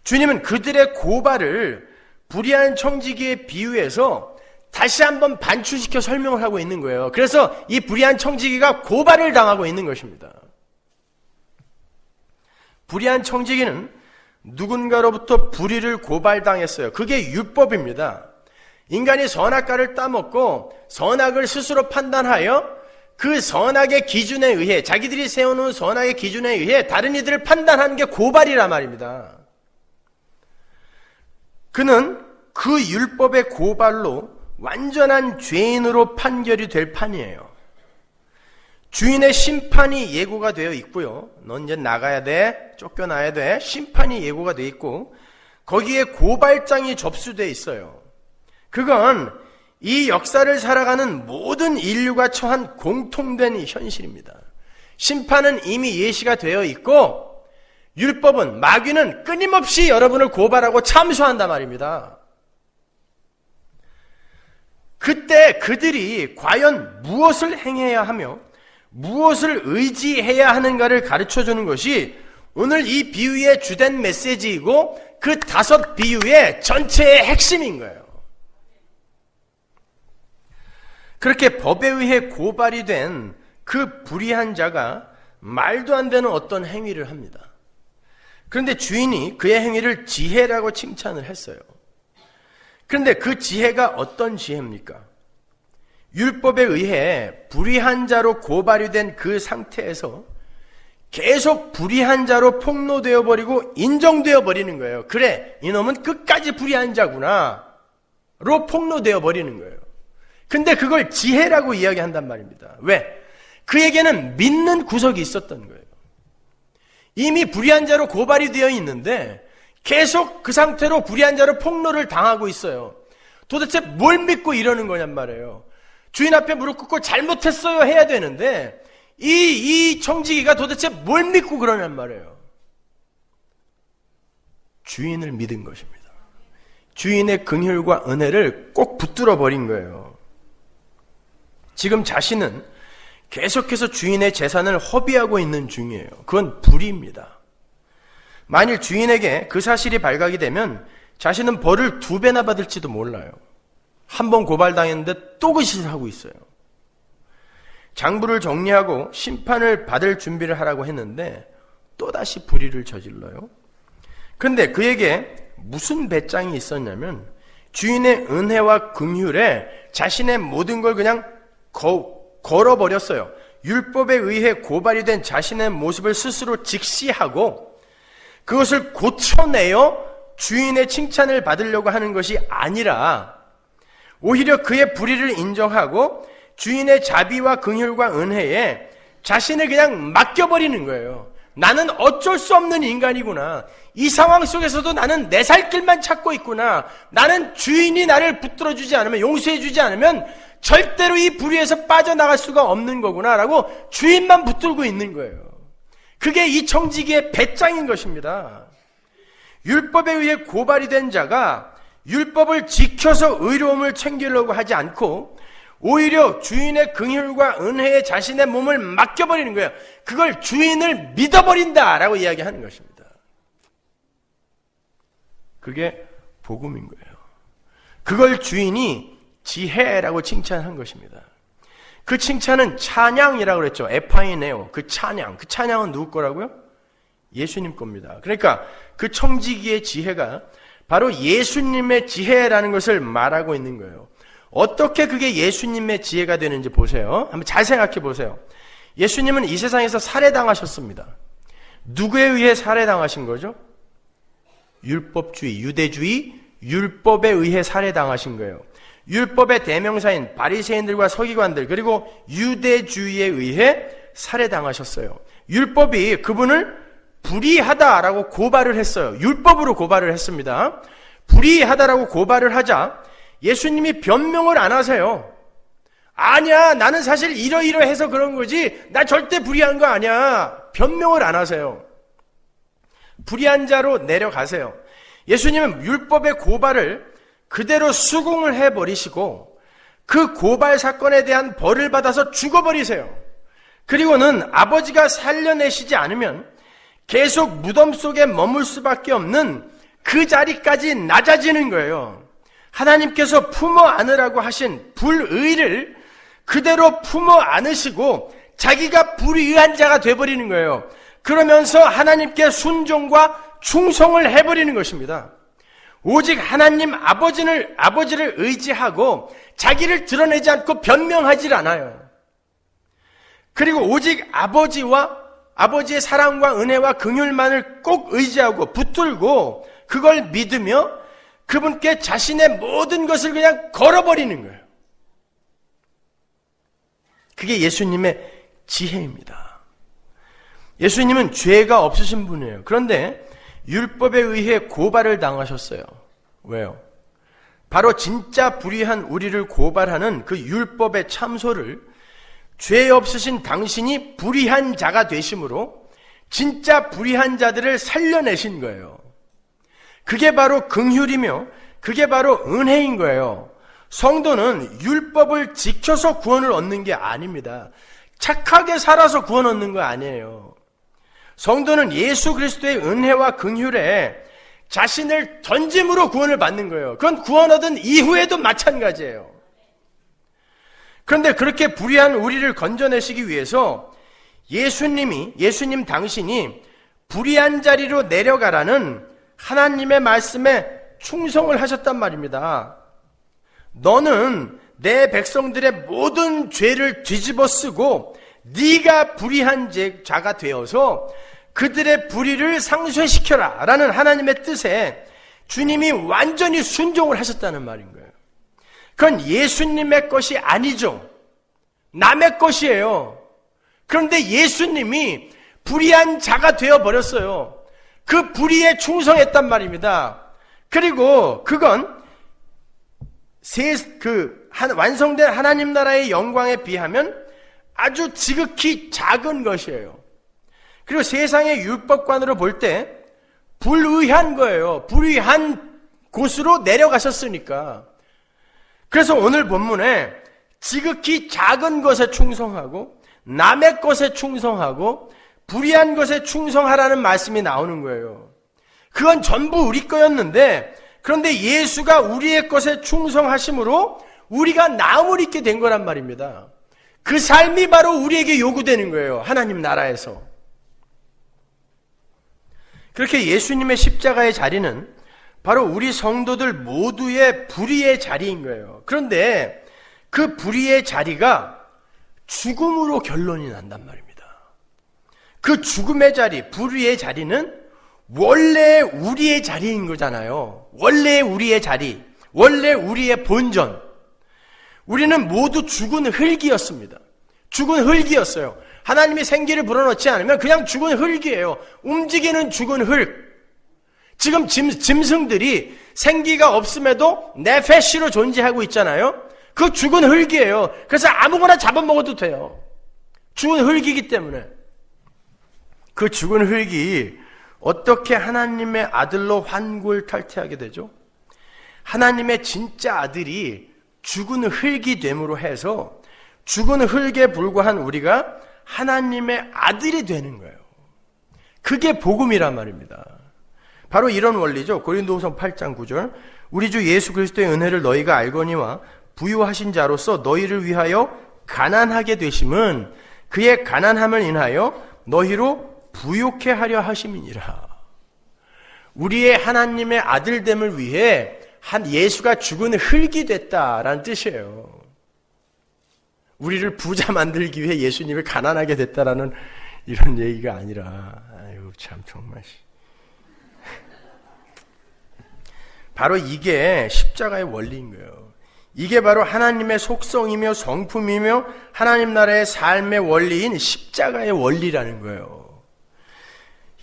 주님은 그들의 고발을 불의한 청지기에 비유해서 다시 한번 반추시켜 설명을 하고 있는 거예요. 그래서 이 불의한 청지기가 고발을 당하고 있는 것입니다. 불의한 청지기는 누군가로부터 불의를 고발당했어요. 그게 율법입니다. 인간이 선악과를 따먹고 선악을 스스로 판단하여 그 선악의 기준에 의해 자기들이 세워놓은 선악의 기준에 의해 다른 이들을 판단하는 게 고발이란 말입니다. 그는 그 율법의 고발로 완전한 죄인으로 판결이 될 판이에요. 주인의 심판이 예고가 되어 있고요. 넌 이제 나가야 돼, 쫓겨나야 돼. 심판이 예고가 되어 있고 거기에 고발장이 접수되어 있어요. 그건 이 역사를 살아가는 모든 인류가 처한 공통된 현실입니다. 심판은 이미 예시가 되어 있고 율법은, 마귀는 끊임없이 여러분을 고발하고 참수한단 말입니다. 그때 그들이 과연 무엇을 행해야 하며 무엇을 의지해야 하는가를 가르쳐주는 것이 오늘 이 비유의 주된 메시지이고 그 다섯 비유의 전체의 핵심인 거예요. 그렇게 법에 의해 고발이 된 그 불의한 자가 말도 안 되는 어떤 행위를 합니다. 그런데 주인이 그의 행위를 지혜라고 칭찬을 했어요. 그런데 그 지혜가 어떤 지혜입니까? 율법에 의해 불의한 자로 고발이 된 그 상태에서 계속 불의한 자로 폭로되어 버리고 인정되어 버리는 거예요. 그래, 이놈은 끝까지 불의한 자구나 로 폭로되어 버리는 거예요. 근데 그걸 지혜라고 이야기한단 말입니다. 왜? 그에게는 믿는 구석이 있었던 거예요. 이미 불의한 자로 고발이 되어 있는데 계속 그 상태로 불의한 자로 폭로를 당하고 있어요. 도대체 뭘 믿고 이러는 거냔 말이에요. 주인 앞에 무릎 꿇고 잘못했어요 해야 되는데 이 청지기가 도대체 뭘 믿고 그러냔 말이에요. 주인을 믿은 것입니다. 주인의 긍휼과 은혜를 꼭 붙들어 버린 거예요. 지금 자신은 계속해서 주인의 재산을 허비하고 있는 중이에요. 그건 불의입니다. 만일 주인에게 그 사실이 발각이 되면 자신은 벌을 2배나 받을지도 몰라요. 한 번 고발당했는데 또 그 짓을 하고 있어요. 장부를 정리하고 심판을 받을 준비를 하라고 했는데 또다시 불의를 저질러요. 그런데 그에게 무슨 배짱이 있었냐면 주인의 은혜와 긍휼에 자신의 모든 걸 그냥 걸어버렸어요. 율법에 의해 고발이 된 자신의 모습을 스스로 직시하고 그것을 고쳐내어 주인의 칭찬을 받으려고 하는 것이 아니라 오히려 그의 불의를 인정하고 주인의 자비와 긍휼과 은혜에 자신을 그냥 맡겨버리는 거예요. 나는 어쩔 수 없는 인간이구나. 이 상황 속에서도 나는 내 살 길만 찾고 있구나. 나는 주인이 나를 붙들어주지 않으면, 용서해주지 않으면 절대로 이 불의에서 빠져나갈 수가 없는 거구나 라고 주인만 붙들고 있는 거예요. 그게 이 청지기의 배짱인 것입니다. 율법에 의해 고발이 된 자가 율법을 지켜서 의로움을 챙기려고 하지 않고 오히려 주인의 긍휼과 은혜에 자신의 몸을 맡겨버리는 거예요. 그걸 주인을 믿어버린다라고 이야기하는 것입니다. 그게 복음인 거예요. 그걸 주인이 지혜라고 칭찬한 것입니다. 그 칭찬은 찬양이라고 그랬죠. 에파이네오. 그 찬양은 누구 거라고요? 예수님 겁니다. 그러니까 그 청지기의 지혜가 바로 예수님의 지혜라는 것을 말하고 있는 거예요. 어떻게 그게 예수님의 지혜가 되는지 보세요. 한번 잘 생각해 보세요. 예수님은 이 세상에서 살해당하셨습니다. 누구에 의해 살해당하신 거죠? 율법주의, 유대주의, 율법에 의해 살해당하신 거예요. 율법의 대명사인 바리새인들과 서기관들 그리고 유대주의에 의해 살해당하셨어요. 율법이 그분을 불의하다라고 고발을 했어요. 율법으로 고발을 했습니다. 불의하다라고 고발을 하자 예수님이 변명을 안 하세요. 아니야, 나는 사실 이러이러해서 그런 거지 나 절대 불의한 거 아니야. 변명을 안 하세요. 불의한 자로 내려가세요. 예수님은 율법의 고발을 그대로 수긍을 해버리시고 그 고발 사건에 대한 벌을 받아서 죽어버리세요. 그리고는 아버지가 살려내시지 않으면 계속 무덤 속에 머물 수밖에 없는 그 자리까지 낮아지는 거예요. 하나님께서 품어 안으라고 하신 불의를 그대로 품어 안으시고 자기가 불의한 자가 돼버리는 거예요. 그러면서 하나님께 순종과 충성을 해버리는 것입니다. 오직 하나님 아버지를 의지하고 자기를 드러내지 않고 변명하지 않아요. 그리고 오직 아버지의 사랑과 은혜와 긍휼만을 꼭 의지하고 붙들고 그걸 믿으며 그분께 자신의 모든 것을 그냥 걸어버리는 거예요. 그게 예수님의 지혜입니다. 예수님은 죄가 없으신 분이에요. 그런데 율법에 의해 고발을 당하셨어요. 왜요? 바로 진짜 불의한 우리를 고발하는 그 율법의 참소를 죄 없으신 당신이 불의한 자가 되심으로 진짜 불의한 자들을 살려내신 거예요. 그게 바로 긍휼이며 그게 바로 은혜인 거예요. 성도는 율법을 지켜서 구원을 얻는 게 아닙니다. 착하게 살아서 구원 얻는 거 아니에요. 성도는 예수 그리스도의 은혜와 긍휼에 자신을 던짐으로 구원을 받는 거예요. 그건 구원 얻은 이후에도 마찬가지예요. 그런데 그렇게 불의한 우리를 건져내시기 위해서 예수님 당신이 불의한 자리로 내려가라는 하나님의 말씀에 충성을 하셨단 말입니다. 너는 내 백성들의 모든 죄를 뒤집어 쓰고 네가 불의한 자가 되어서 그들의 불의를 상쇄시켜라 라는 하나님의 뜻에 주님이 완전히 순종을 하셨다는 말인 거예요. 그건 예수님의 것이 아니죠. 남의 것이에요. 그런데 예수님이 불의한 자가 되어버렸어요. 그 불의에 충성했단 말입니다. 그리고 그건 완성된 하나님 나라의 영광에 비하면 아주 지극히 작은 것이에요. 그리고 세상의 율법관으로 볼 때 불의한 거예요. 불의한 곳으로 내려가셨으니까. 그래서 오늘 본문에 지극히 작은 것에 충성하고 남의 것에 충성하고 불의한 것에 충성하라는 말씀이 나오는 거예요. 그건 전부 우리 거였는데 그런데 예수가 우리의 것에 충성하심으로 우리가 나음을 입게 된 거란 말입니다. 그 삶이 바로 우리에게 요구되는 거예요. 하나님 나라에서. 그렇게 예수님의 십자가의 자리는 바로 우리 성도들 모두의 불의의 자리인 거예요. 그런데 그 불의의 자리가 죽음으로 결론이 난단 말입니다. 그 죽음의 자리, 불의의 자리는 원래 우리의 자리인 거잖아요. 원래 우리의 자리, 원래 우리의 본전. 우리는 모두 죽은 흙이었습니다. 죽은 흙이었어요. 하나님이 생기를 불어넣지 않으면 그냥 죽은 흙이에요. 움직이는 죽은 흙. 지금 짐승들이 생기가 없음에도 네페시로 존재하고 있잖아요. 그 죽은 흙이에요. 그래서 아무거나 잡아먹어도 돼요. 죽은 흙이기 때문에. 그 죽은 흙이 어떻게 하나님의 아들로 환골탈태하게 되죠? 하나님의 진짜 아들이 죽은 흙이 됨으로 해서 죽은 흙에 불과한 우리가 하나님의 아들이 되는 거예요. 그게 복음이란 말입니다. 바로 이런 원리죠. 고린도후서 8장 9절 우리 주 예수 그리스도의 은혜를 너희가 알거니와 부유하신 자로서 너희를 위하여 가난하게 되심은 그의 가난함을 인하여 너희로 부욕해 하려 하심이니라. 우리의 하나님의 아들됨을 위해 예수가 죽은 흙이 됐다라는 뜻이에요. 우리를 부자 만들기 위해 예수님이 가난하게 됐다라는 이런 얘기가 아니라, 아유, 참, 정말. 바로 이게 십자가의 원리인 거예요. 이게 바로 하나님의 속성이며 성품이며 하나님 나라의 삶의 원리인 십자가의 원리라는 거예요.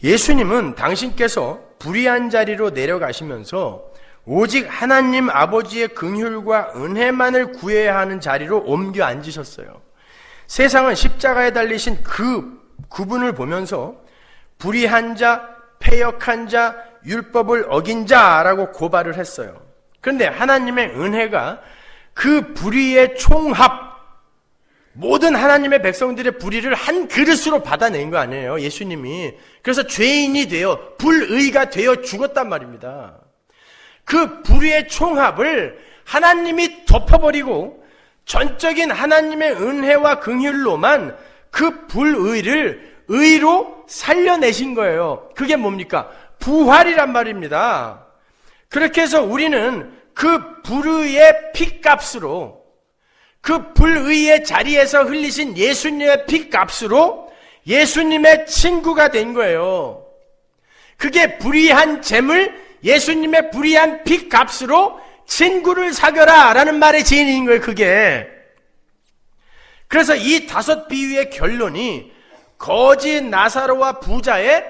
예수님은 당신께서 불의한 자리로 내려가시면서 오직 하나님 아버지의 긍휼과 은혜만을 구해야 하는 자리로 옮겨 앉으셨어요. 세상은 십자가에 달리신 그분을 보면서 불의한 자, 패역한 자, 율법을 어긴 자라고 고발을 했어요. 그런데 하나님의 은혜가 그 불의의 총합, 모든 하나님의 백성들의 불의를 한 그릇으로 받아낸 거 아니에요, 예수님이. 그래서 죄인이 되어 불의가 되어 죽었단 말입니다. 그 불의의 총합을 하나님이 덮어버리고 전적인 하나님의 은혜와 긍휼로만 그 불의를 의로 살려내신 거예요. 그게 뭡니까? 부활이란 말입니다. 그렇게 해서 우리는 그 불의의 핏값으로, 그 불의의 자리에서 흘리신 예수님의 핏값으로 예수님의 친구가 된 거예요. 그게 불의한 잼을 예수님의 불의한 핏값으로 친구를 사겨라 라는 말의 지인인 거예요, 그게. 그래서 이 5 비유의 결론이 거지 나사로와 부자의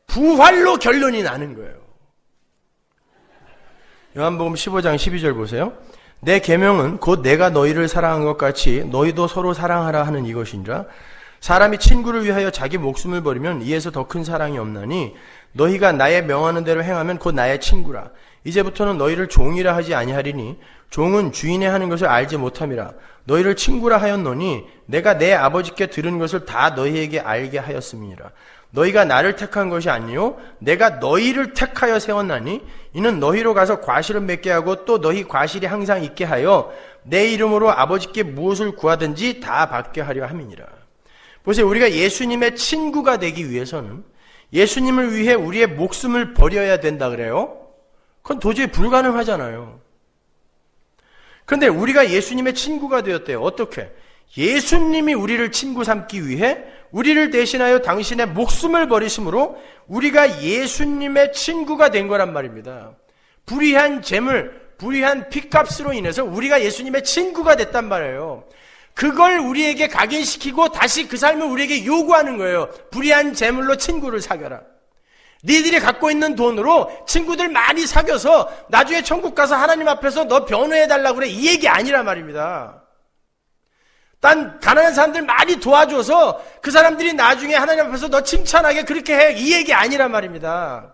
부활로 결론이 나는 거예요. 요한복음 15장 12절 보세요. 내 계명은 곧 내가 너희를 사랑한 것 같이 너희도 서로 사랑하라 하는 이것이니라. 사람이 친구를 위하여 자기 목숨을 버리면 이에서 더 큰 사랑이 없나니 너희가 나의 명하는 대로 행하면 곧 나의 친구라. 이제부터는 너희를 종이라 하지 아니하리니 종은 주인의 하는 것을 알지 못함이라. 너희를 친구라 하였노니 내가 내 아버지께 들은 것을 다 너희에게 알게 하였음이니라. 너희가 나를 택한 것이 아니요 내가 너희를 택하여 세웠나니 이는 너희로 가서 과실을 맺게 하고 또 너희 과실이 항상 있게 하여 내 이름으로 아버지께 무엇을 구하든지 다 받게 하려 함이니라. 보세요. 우리가 예수님의 친구가 되기 위해서는 예수님을 위해 우리의 목숨을 버려야 된다 그래요? 그건 도저히 불가능하잖아요. 그런데 우리가 예수님의 친구가 되었대요. 어떻게? 예수님이 우리를 친구 삼기 위해 우리를 대신하여 당신의 목숨을 버리심으로 우리가 예수님의 친구가 된 거란 말입니다. 불의한 재물, 불의한 핏값으로 인해서 우리가 예수님의 친구가 됐단 말이에요. 그걸 우리에게 각인시키고 다시 그 삶을 우리에게 요구하는 거예요. 불의한 재물로 친구를 사겨라. 니들이 갖고 있는 돈으로 친구들 많이 사귀어서 나중에 천국 가서 하나님 앞에서 너 변호해달라고 그래. 이 얘기 아니란 말입니다. 딴 가난한 사람들 많이 도와줘서 그 사람들이 나중에 하나님 앞에서 너 칭찬하게 그렇게 해. 이 얘기 아니란 말입니다.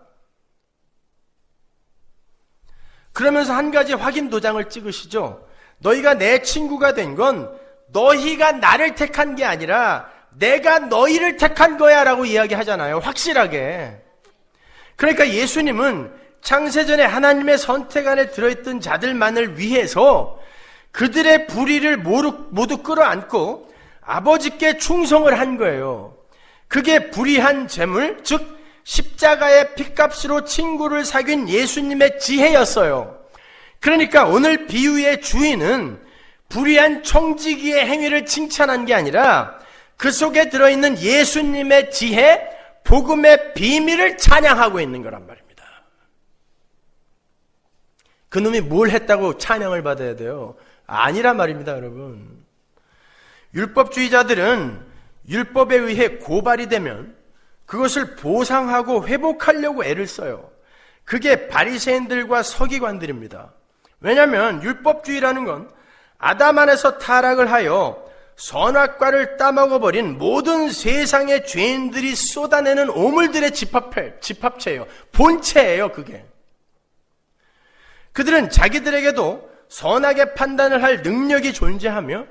그러면서 한 가지 확인 도장을 찍으시죠. 너희가 내 친구가 된 건 너희가 나를 택한 게 아니라 내가 너희를 택한 거야 라고 이야기하잖아요. 확실하게. 그러니까 예수님은 창세전에 하나님의 선택 안에 들어있던 자들만을 위해서 그들의 불의를 모두 끌어안고 아버지께 충성을 한 거예요. 그게 불의한 재물, 즉 십자가의 핏값으로 친구를 사귄 예수님의 지혜였어요. 그러니까 오늘 비유의 주인은 불의한 청지기의 행위를 칭찬한 게 아니라 그 속에 들어있는 예수님의 지혜, 복음의 비밀을 찬양하고 있는 거란 말입니다. 그놈이 뭘 했다고 찬양을 받아야 돼요? 아니란 말입니다, 여러분. 율법주의자들은 율법에 의해 고발이 되면 그것을 보상하고 회복하려고 애를 써요. 그게 바리새인들과 서기관들입니다. 왜냐하면 율법주의라는 건 아담 안에서 타락을 하여 선악과를 따먹어버린 모든 세상의 죄인들이 쏟아내는 오물들의 집합체예요. 본체예요, 그게. 그들은 자기들에게도 선악의 판단을 할 능력이 존재하며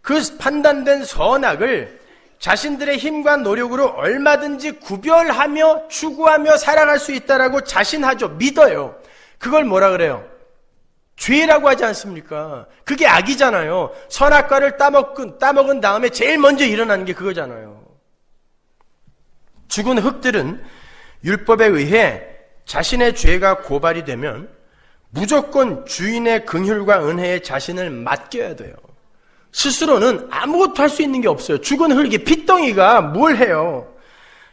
그 판단된 선악을 자신들의 힘과 노력으로 얼마든지 구별하며 추구하며 살아갈 수 있다라고 자신하죠. 믿어요. 그걸 뭐라 그래요? 죄라고 하지 않습니까? 그게 악이잖아요. 선악과를 따먹은 다음에 제일 먼저 일어나는 게 그거잖아요. 죽은 흙들은 율법에 의해 자신의 죄가 고발이 되면 무조건 주인의 긍휼과 은혜에 자신을 맡겨야 돼요. 스스로는 아무것도 할 수 있는 게 없어요. 죽은 흙이 핏덩이가 뭘 해요?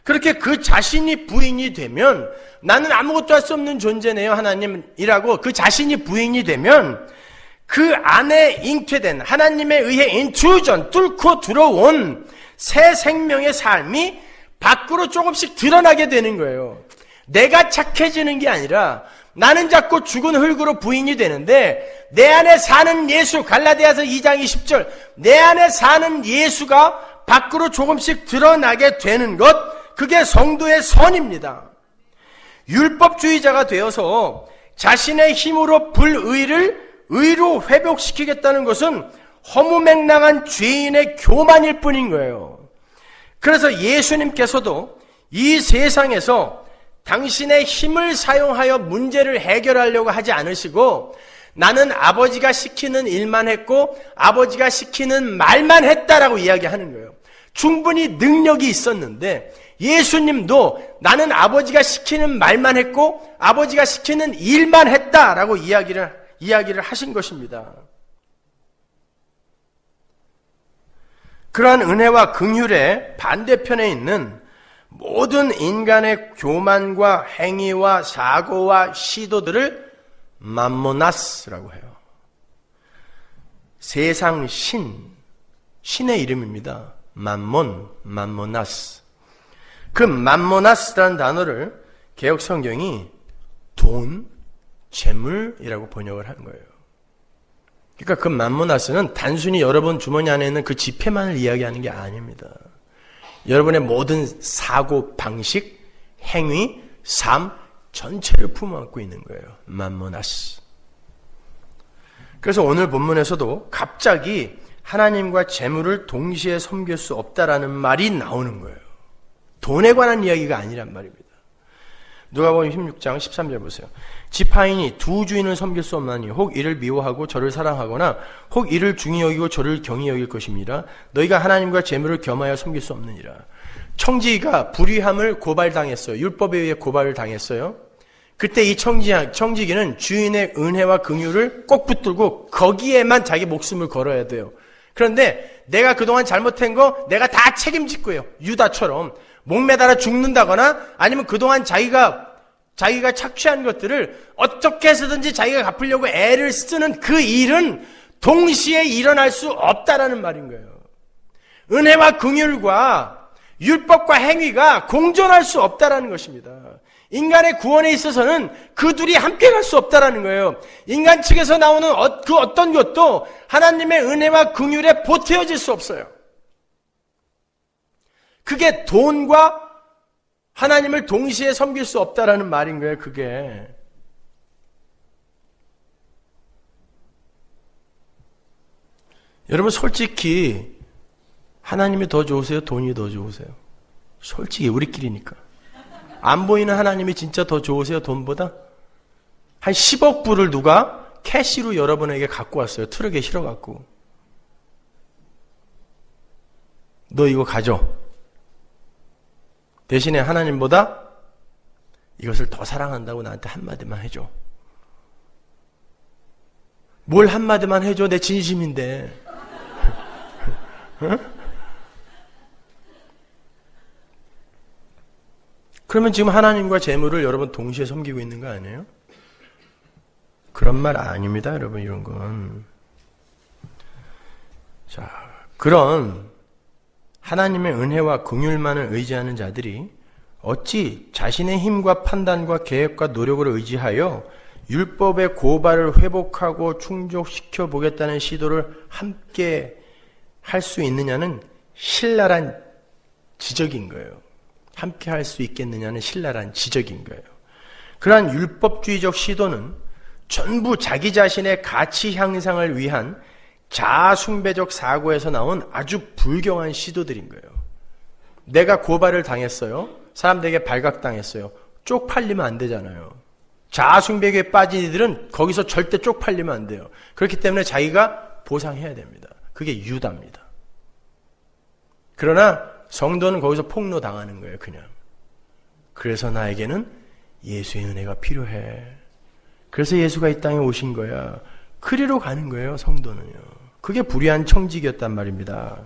그렇게 그 자신이 부인이 되면 나는 아무것도 할 수 없는 존재네요, 하나님이라고 그 자신이 부인이 되면 그 안에 잉태된 하나님에 의해 인투전, 뚫고 들어온 새 생명의 삶이 밖으로 조금씩 드러나게 되는 거예요. 내가 착해지는 게 아니라 나는 자꾸 죽은 흙으로 부인이 되는데 내 안에 사는 예수, 갈라디아서 2장 20절, 내 안에 사는 예수가 밖으로 조금씩 드러나게 되는 것, 그게 성도의 선입니다. 율법주의자가 되어서 자신의 힘으로 불의를 의로 회복시키겠다는 것은 허무맹랑한 죄인의 교만일 뿐인 거예요. 그래서 예수님께서도 이 세상에서 당신의 힘을 사용하여 문제를 해결하려고 하지 않으시고 나는 아버지가 시키는 일만 했고 아버지가 시키는 말만 했다라고 이야기하는 거예요. 충분히 능력이 있었는데 예수님도 나는 아버지가 시키는 말만 했고 아버지가 시키는 일만 했다라고 이야기를 하신 것입니다. 그러한 은혜와 긍휼의 반대편에 있는 모든 인간의 교만과 행위와 사고와 시도들을 맘모나스라고 해요. 세상 신의 이름입니다. 맘모나스. 그 맘모나스라는 단어를 개역 성경이 돈, 재물이라고 번역을 한 거예요. 그러니까 그 맘모나스는 단순히 여러분 주머니 안에 있는 그 지폐만을 이야기하는 게 아닙니다. 여러분의 모든 사고 방식, 행위, 삶 전체를 품어안고 있는 거예요. 맘모나스. 그래서 오늘 본문에서도 갑자기 하나님과 재물을 동시에 섬길 수 없다라는 말이 나오는 거예요. 돈에 관한 이야기가 아니란 말입니다. 누가복음 16장 13절 보세요. 지파인이 두 주인을 섬길 수 없나니 혹 이를 미워하고 저를 사랑하거나 혹 이를 중히 여기고 저를 경히 여길 것입니다. 너희가 하나님과 재물을 겸하여 섬길 수 없느니라. 청지기가 불의함을 고발당했어요. 율법에 의해 고발을 당했어요. 그때 이 청지기는 주인의 은혜와 긍휼을 꼭 붙들고 거기에만 자기 목숨을 걸어야 돼요. 그런데 내가 그동안 잘못한 거 내가 다 책임질 거예요. 유다처럼 목매달아 죽는다거나 아니면 그동안 자기가 착취한 것들을 어떻게 해서든지 자기가 갚으려고 애를 쓰는 그 일은 동시에 일어날 수 없다라는 말인 거예요. 은혜와 긍휼과 율법과 행위가 공존할 수 없다라는 것입니다. 인간의 구원에 있어서는 그 둘이 함께 갈 수 없다라는 거예요. 인간 측에서 나오는 그 어떤 것도 하나님의 은혜와 긍휼에 보태어질 수 없어요. 그게 돈과 하나님을 동시에 섬길 수 없다라는 말인 거예요. 그게. 여러분 솔직히 하나님이 더 좋으세요? 돈이 더 좋으세요? 솔직히 우리끼리니까. 안 보이는 하나님이 진짜 더 좋으세요? 돈보다? 한 10억 불을 누가 캐시로 여러분에게 갖고 왔어요. 트럭에 실어갖고. 너 이거 가져. 대신에 하나님보다 이것을 더 사랑한다고 나한테 한마디만 해줘. 뭘 한마디만 해줘? 내 진심인데. 응? 그러면 지금 하나님과 재물을 여러분 동시에 섬기고 있는 거 아니에요? 그런 말 아닙니다, 여러분, 이런 건. 자, 그런 하나님의 은혜와 긍휼만을 의지하는 자들이 어찌 자신의 힘과 판단과 계획과 노력을 의지하여 율법의 고발을 회복하고 충족시켜 보겠다는 시도를 함께 할 수 있느냐는 신랄한 지적인 거예요. 함께 할 수 있겠느냐는 신랄한 지적인 거예요. 그러한 율법주의적 시도는 전부 자기 자신의 가치 향상을 위한 자아숭배적 사고에서 나온 아주 불경한 시도들인 거예요. 내가 고발을 당했어요. 사람들에게 발각당했어요. 쪽팔리면 안 되잖아요. 자아숭배에 빠진 이들은 거기서 절대 쪽팔리면 안 돼요. 그렇기 때문에 자기가 보상해야 됩니다. 그게 유다입니다. 그러나 성도는 거기서 폭로당하는 거예요. 그냥. 그래서 나에게는 예수의 은혜가 필요해. 그래서 예수가 이 땅에 오신 거야. 그리로 가는 거예요. 성도는요. 그게 불의한 청지기였단 말입니다.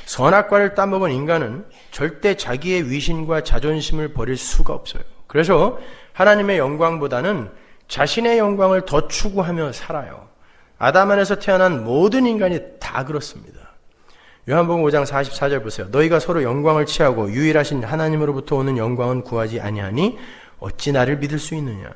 선악과를 따먹은 인간은 절대 자기의 위신과 자존심을 버릴 수가 없어요. 그래서 하나님의 영광보다는 자신의 영광을 더 추구하며 살아요. 아담 안에서 태어난 모든 인간이 다 그렇습니다. 요한복음 5장 44절 보세요. 너희가 서로 영광을 취하고 유일하신 하나님으로부터 오는 영광은 구하지 아니하니 어찌 나를 믿을 수 있느냐.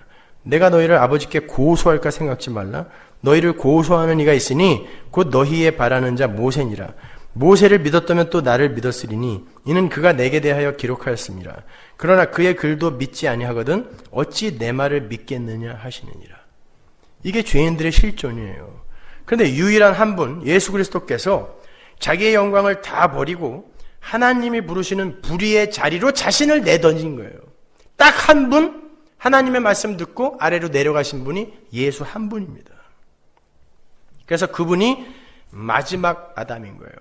내가 너희를 아버지께 고소할까 생각지 말라. 너희를 고소하는 이가 있으니 곧 너희의 바라는 자 모세니라. 모세를 믿었다면 또 나를 믿었으리니 이는 그가 내게 대하여 기록하였습니다. 그러나 그의 글도 믿지 아니하거든 어찌 내 말을 믿겠느냐 하시느니라. 이게 죄인들의 실존이에요. 그런데 유일한 한 분 예수 그리스도께서 자기의 영광을 다 버리고 하나님이 부르시는 불의의 자리로 자신을 내던진 거예요. 딱 한 분 하나님의 말씀 듣고 아래로 내려가신 분이 예수 한 분입니다. 그래서 그분이 마지막 아담인 거예요.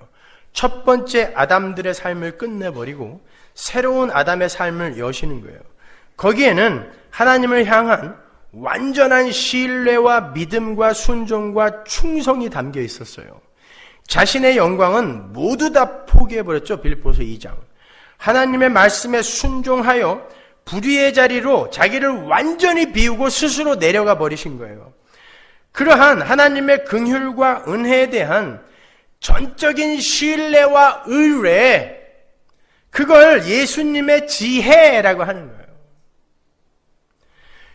첫 번째 아담들의 삶을 끝내버리고 새로운 아담의 삶을 여시는 거예요. 거기에는 하나님을 향한 완전한 신뢰와 믿음과 순종과 충성이 담겨 있었어요. 자신의 영광은 모두 다 포기해버렸죠. 빌립보서 2장. 하나님의 말씀에 순종하여 불의의 자리로 자기를 완전히 비우고 스스로 내려가 버리신 거예요. 그러한 하나님의 긍휼과 은혜에 대한 전적인 신뢰와 의뢰, 그걸 예수님의 지혜라고 하는 거예요.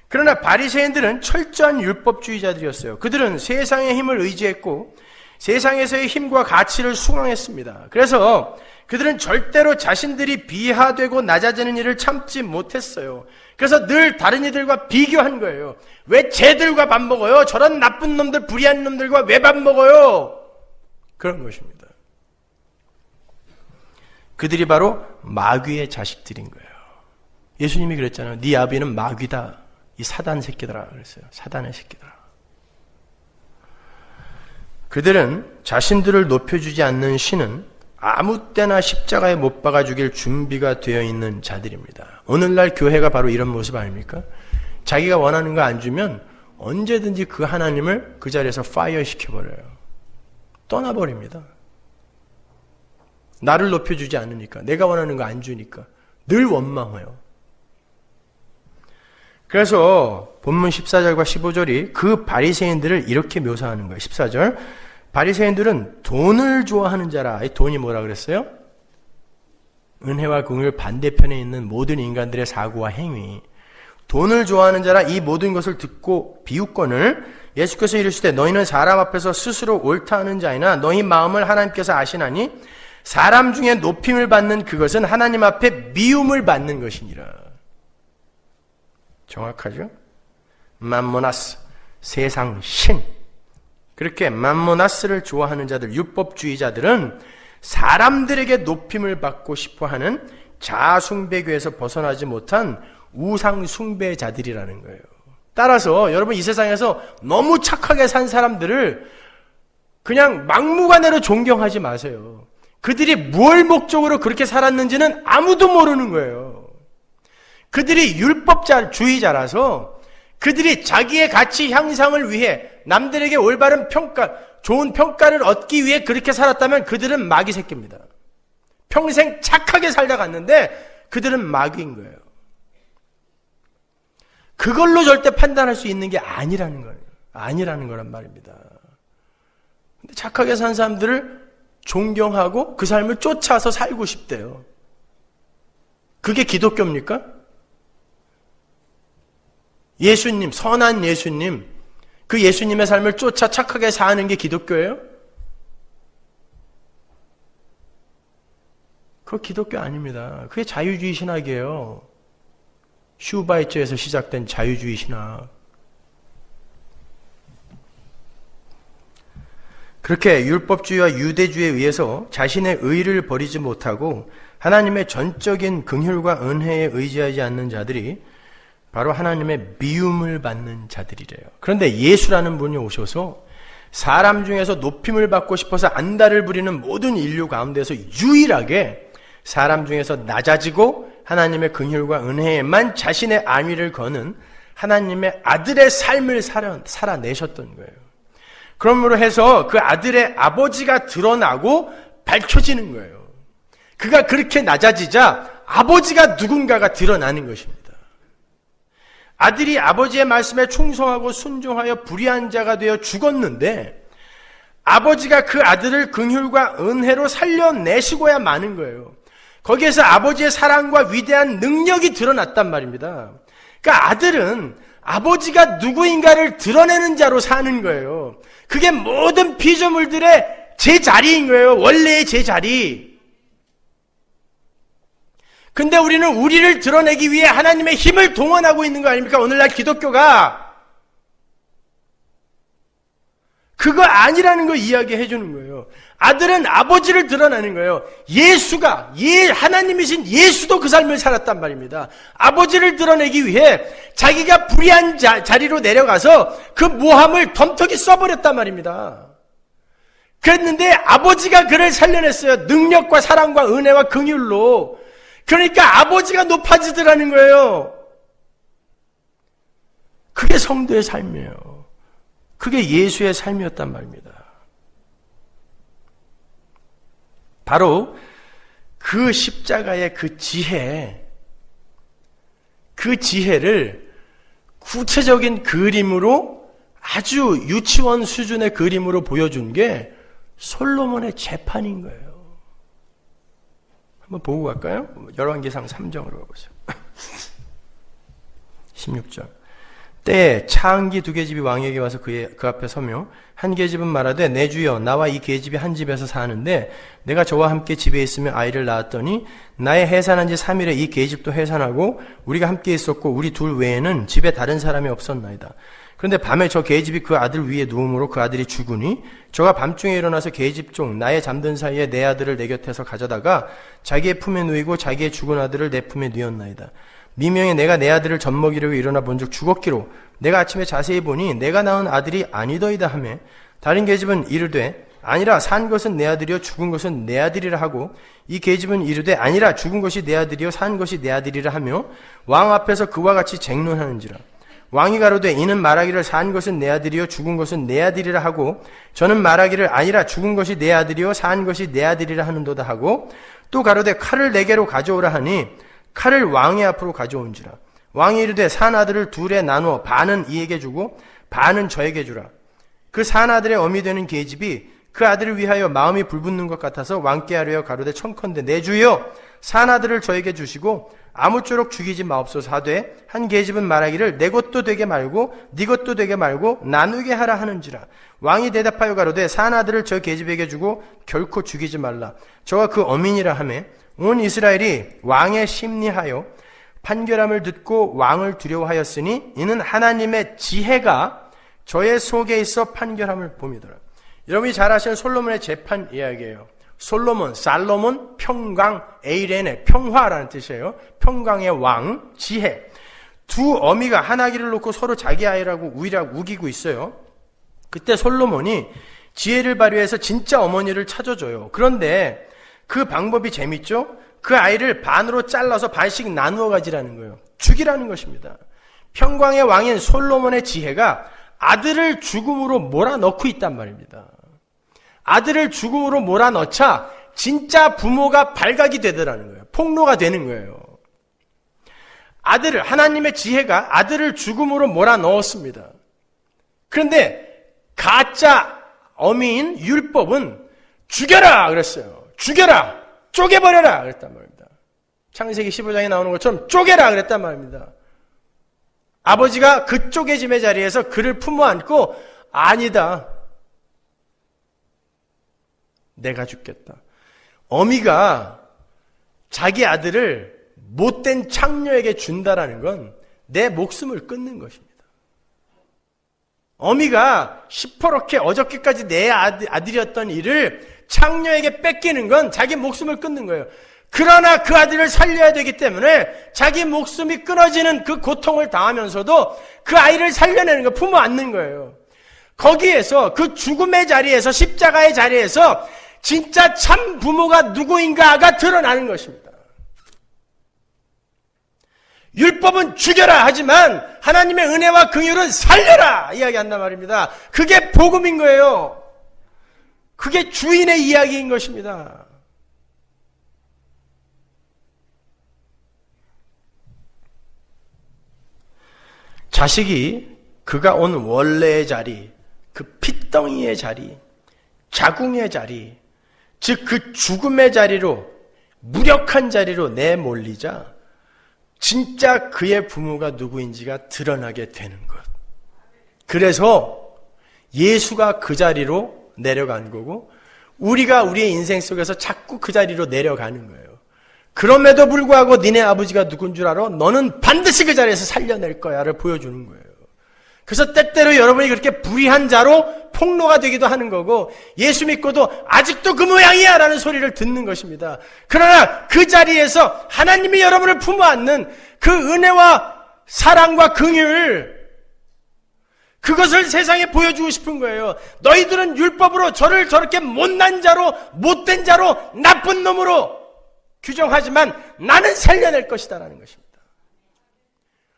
그러나 바리새인들은 철저한 율법주의자들이었어요. 그들은 세상의 힘을 의지했고 세상에서의 힘과 가치를 숭앙했습니다. 그래서 그들은 절대로 자신들이 비하되고 낮아지는 일을 참지 못했어요. 그래서 늘 다른 이들과 비교한 거예요. 왜 쟤들과 밥 먹어요? 저런 나쁜 놈들, 불의한 놈들과 왜 밥 먹어요? 그런 것입니다. 그들이 바로 마귀의 자식들인 거예요. 예수님이 그랬잖아요. 네 아비는 마귀다. 이 사단 새끼더라 그랬어요. 사단의 새끼더라. 그들은 자신들을 높여주지 않는 신은 아무 때나 십자가에 못 박아 죽일 준비가 되어 있는 자들입니다. 오늘날 교회가 바로 이런 모습 아닙니까? 자기가 원하는 거 안 주면 언제든지 그 하나님을 그 자리에서 파이어 시켜버려요. 떠나버립니다. 나를 높여주지 않으니까, 내가 원하는 거 안 주니까 늘 원망해요. 그래서 본문 14절과 15절이 그 바리새인들을 이렇게 묘사하는 거예요. 14절, 바리새인들은 돈을 좋아하는 자라. 이 돈이 뭐라 그랬어요? 은혜와 긍휼 반대편에 있는 모든 인간들의 사고와 행위. 돈을 좋아하는 자라 이 모든 것을 듣고 비웃거늘 예수께서 이르시되 너희는 사람 앞에서 스스로 옳다 하는 자이나 너희 마음을 하나님께서 아시나니 사람 중에 높임을 받는 그것은 하나님 앞에 미움을 받는 것이니라. 정확하죠? 맘모나스, 세상 신. 그렇게 맘모나스를 좋아하는 자들, 율법주의자들은 사람들에게 높임을 받고 싶어하는 자아숭배교에서 벗어나지 못한 우상숭배자들이라는 거예요. 따라서 여러분 이 세상에서 너무 착하게 산 사람들을 그냥 막무가내로 존경하지 마세요. 그들이 뭘 목적으로 그렇게 살았는지는 아무도 모르는 거예요. 그들이 율법주의자라서 그들이 자기의 가치 향상을 위해 남들에게 올바른 평가, 좋은 평가를 얻기 위해 그렇게 살았다면 그들은 마귀 새끼입니다. 평생 착하게 살다 갔는데 그들은 마귀인 거예요. 그걸로 절대 판단할 수 있는 게 아니라는 거예요. 아니라는 거란 말입니다. 근데 착하게 산 사람들을 존경하고 그 삶을 쫓아서 살고 싶대요. 그게 기독교입니까? 예수님, 선한 예수님, 그 예수님의 삶을 쫓아 착하게 사는 게 기독교예요? 그거 기독교 아닙니다. 그게 자유주의 신학이에요. 슈바이처에서 시작된 자유주의 신학. 그렇게 율법주의와 유대주의에 의해서 자신의 의를 버리지 못하고 하나님의 전적인 긍휼과 은혜에 의지하지 않는 자들이 바로 하나님의 미움을 받는 자들이래요. 그런데 예수라는 분이 오셔서 사람 중에서 높임을 받고 싶어서 안달을 부리는 모든 인류 가운데서 유일하게 사람 중에서 낮아지고 하나님의 긍휼과 은혜에만 자신의 안위를 거는 하나님의 아들의 삶을 살아내셨던 거예요. 그러므로 해서 그 아들의 아버지가 드러나고 밝혀지는 거예요. 그가 그렇게 낮아지자 아버지가 누군가가 드러나는 것입니다. 아들이 아버지의 말씀에 충성하고 순종하여 불의한 자가 되어 죽었는데 아버지가 그 아들을 긍휼과 은혜로 살려내시고야 마는 거예요. 거기에서 아버지의 사랑과 위대한 능력이 드러났단 말입니다. 그러니까 아들은 아버지가 누구인가를 드러내는 자로 사는 거예요. 그게 모든 피조물들의 제자리인 거예요. 원래의 제자리. 근데 우리는 우리를 드러내기 위해 하나님의 힘을 동원하고 있는 거 아닙니까? 오늘날 기독교가. 그거 아니라는 거 이야기해 주는 거예요. 아들은 아버지를 드러내는 거예요. 예수가, 하나님이신 예수도 그 삶을 살았단 말입니다. 아버지를 드러내기 위해 자기가 불의한 자리로 내려가서 그 모함을 덤터기 써버렸단 말입니다. 그랬는데 아버지가 그를 살려냈어요. 능력과 사랑과 은혜와 긍휼로. 그러니까 아버지가 높아지더라는 거예요. 그게 성도의 삶이에요. 그게 예수의 삶이었단 말입니다. 바로 그 십자가의 그 지혜를 구체적인 그림으로 아주 유치원 수준의 그림으로 보여준 게 솔로몬의 재판인 거예요. 한번 보고 갈까요? 열왕기상 3장으로 가보세요. 16절. 때에 차은기 2계집이 왕에게 와서 그 앞에 서며 한 계집은 말하되 내 주여 나와 이 계집이 한 집에서 사는데 내가 저와 함께 집에 있으며 아이를 낳았더니 나의 해산한 지 3일에 이 계집도 해산하고 우리가 함께 있었고 우리 둘 외에는 집에 다른 사람이 없었나이다. 그런데 밤에 저 계집이 그 아들 위에 누움으로 그 아들이 죽으니 저가 밤중에 일어나서 계집 중 나의 잠든 사이에 내 아들을 내 곁에서 가져다가 자기의 품에 누이고 자기의 죽은 아들을 내 품에 누였나이다. 미명에 내가 내 아들을 젖먹이려고 일어나 본즉 죽었기로 내가 아침에 자세히 보니 내가 낳은 아들이 아니더이다 하며 다른 계집은 이르되 아니라 산 것은 내 아들이요 죽은 것은 내 아들이라 하고 이 계집은 이르되 아니라 죽은 것이 내 아들이요 산 것이 내 아들이라 하며 왕 앞에서 그와 같이 쟁론하는지라. 왕이 가로되 이는 말하기를 산 것은 내 아들이요 죽은 것은 내 아들이라 하고 저는 말하기를 아니라 죽은 것이 내 아들이요 산 것이 내 아들이라 하는도다 하고 또 가로되 칼을 내게로 가져오라 하니 칼을 왕의 앞으로 가져온지라. 왕이 이르되 산 아들을 둘에 나누어 반은 이에게 주고 반은 저에게 주라. 그 산 아들의 어미 되는 계집이 그 아들을 위하여 마음이 불붙는 것 같아서 왕께 하려 가로되 청컨대 내 주여 산 아들을 저에게 주시고 아무쪼록 죽이지 마옵소서 하되 한 계집은 말하기를 내 것도 되게 말고 네 것도 되게 말고 나누게 하라 하는지라. 왕이 대답하여 가로되 산 아들을 저 계집에게 주고 결코 죽이지 말라. 저가 그 어민이라 하매 온 이스라엘이 왕의 심리하여 판결함을 듣고 왕을 두려워하였으니 이는 하나님의 지혜가 저의 속에 있어 판결함을 봄이더라. 여러분이 잘 아시는 솔로몬의 재판 이야기예요. 솔로몬, 살로몬, 평강, 에이렌의 평화라는 뜻이에요. 평강의 왕, 지혜. 두 어미가 한 아기를 놓고 서로 자기 아이라고 우기고 있어요. 그때 솔로몬이 지혜를 발휘해서 진짜 어머니를 찾아줘요. 그런데 그 방법이 재밌죠? 그 아이를 반으로 잘라서 반씩 나누어 가지라는 거예요. 죽이라는 것입니다. 평강의 왕인 솔로몬의 지혜가 아들을 죽음으로 몰아넣고 있단 말입니다. 아들을 죽음으로 몰아넣자 진짜 부모가 발각이 되더라는 거예요. 폭로가 되는 거예요. 하나님의 지혜가 아들을 죽음으로 몰아넣었습니다. 그런데 가짜 어미인 율법은 죽여라 그랬어요. 죽여라! 쪼개버려라! 그랬단 말입니다. 창세기 15장에 나오는 것처럼 쪼개라! 그랬단 말입니다. 아버지가 그 쪼개짐의 자리에서 그를 품어 안고 아니다. 내가 죽겠다. 어미가 자기 아들을 못된 창녀에게 준다라는 건 내 목숨을 끊는 것입니다. 어미가 시퍼렇게 어저께까지 내 아들이었던 일을 창녀에게 뺏기는 건 자기 목숨을 끊는 거예요. 그러나 그 아들을 살려야 되기 때문에 자기 목숨이 끊어지는 그 고통을 당하면서도 그 아이를 살려내는 거, 품어 안는 거예요. 거기에서 그 죽음의 자리에서 십자가의 자리에서 진짜 참 부모가 누구인가가 드러나는 것입니다. 율법은 죽여라 하지만 하나님의 은혜와 긍휼은 살려라 이야기한단 말입니다. 그게 복음인 거예요. 그게 주인의 이야기인 것입니다. 자식이 그가 온 원래의 자리, 그 핏덩이의 자리, 자궁의 자리, 즉 그 죽음의 자리로, 무력한 자리로 내몰리자 진짜 그의 부모가 누구인지가 드러나게 되는 것. 그래서 예수가 그 자리로 내려간 거고 우리가 우리의 인생 속에서 자꾸 그 자리로 내려가는 거예요. 그럼에도 불구하고 니네 아버지가 누군 줄 알아? 너는 반드시 그 자리에서 살려낼 거야를 보여주는 거예요. 그래서 때때로 여러분이 그렇게 불의한 자로 폭로가 되기도 하는 거고 예수 믿고도 아직도 그 모양이야 라는 소리를 듣는 것입니다. 그러나 그 자리에서 하나님이 여러분을 품어 안는 그 은혜와 사랑과 긍휼, 그것을 세상에 보여주고 싶은 거예요. 너희들은 율법으로 저를 저렇게 못난 자로, 못된 자로, 나쁜 놈으로 규정하지만 나는 살려낼 것이다라는 것입니다.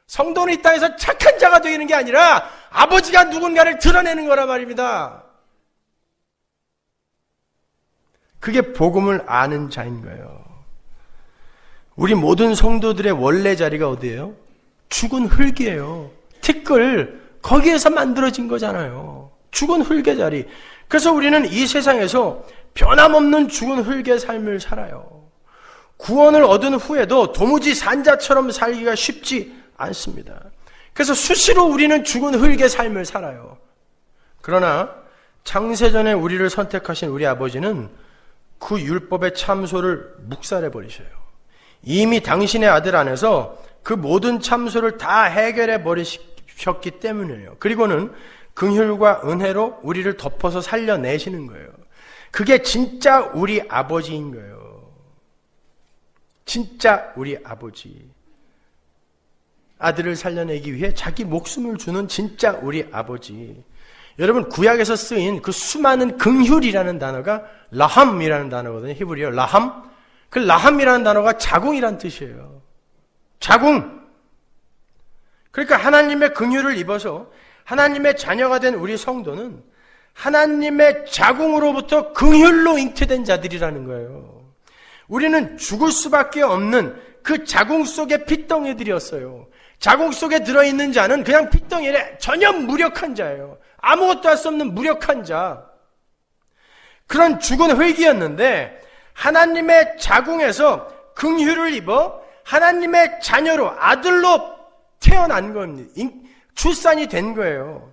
성도는 이 땅에서 착한 자가 되는 게 아니라 아버지가 누군가를 드러내는 거란 말입니다. 그게 복음을 아는 자인 거예요. 우리 모든 성도들의 원래 자리가 어디예요? 죽은 흙이에요. 티끌, 거기에서 만들어진 거잖아요. 죽은 흙의 자리. 그래서 우리는 이 세상에서 변함없는 죽은 흙의 삶을 살아요. 구원을 얻은 후에도 도무지 산자처럼 살기가 쉽지 않습니다. 그래서 수시로 우리는 죽은 흙의 삶을 살아요. 그러나 창세전에 우리를 선택하신 우리 아버지는 그 율법의 참소를 묵살해 버리셔요. 이미 당신의 아들 안에서 그 모든 참소를 다 해결해 버리셨기 때문이에요. 그리고는 긍휼과 은혜로 우리를 덮어서 살려내시는 거예요. 그게 진짜 우리 아버지인 거예요. 진짜 우리 아버지. 아들을 살려내기 위해 자기 목숨을 주는 진짜 우리 아버지. 여러분, 구약에서 쓰인 그 수많은 긍휼이라는 단어가 라함이라는 단어거든요. 히브리어 라함. 그 라함이라는 단어가 자궁이란 뜻이에요. 자궁. 그러니까 하나님의 긍휼을 입어서 하나님의 자녀가 된 우리 성도는 하나님의 자궁으로부터 긍휼로 잉태된 자들이라는 거예요. 우리는 죽을 수밖에 없는 그 자궁 속의 핏덩이들이었어요. 자궁 속에 들어있는 자는 그냥 핏덩이에 전혀 무력한 자예요. 아무것도 할 수 없는 무력한 자. 그런 죽은 흙이었는데 하나님의 자궁에서 긍휼을 입어 하나님의 자녀로 아들로 태어난 겁니다. 출산이 된 거예요.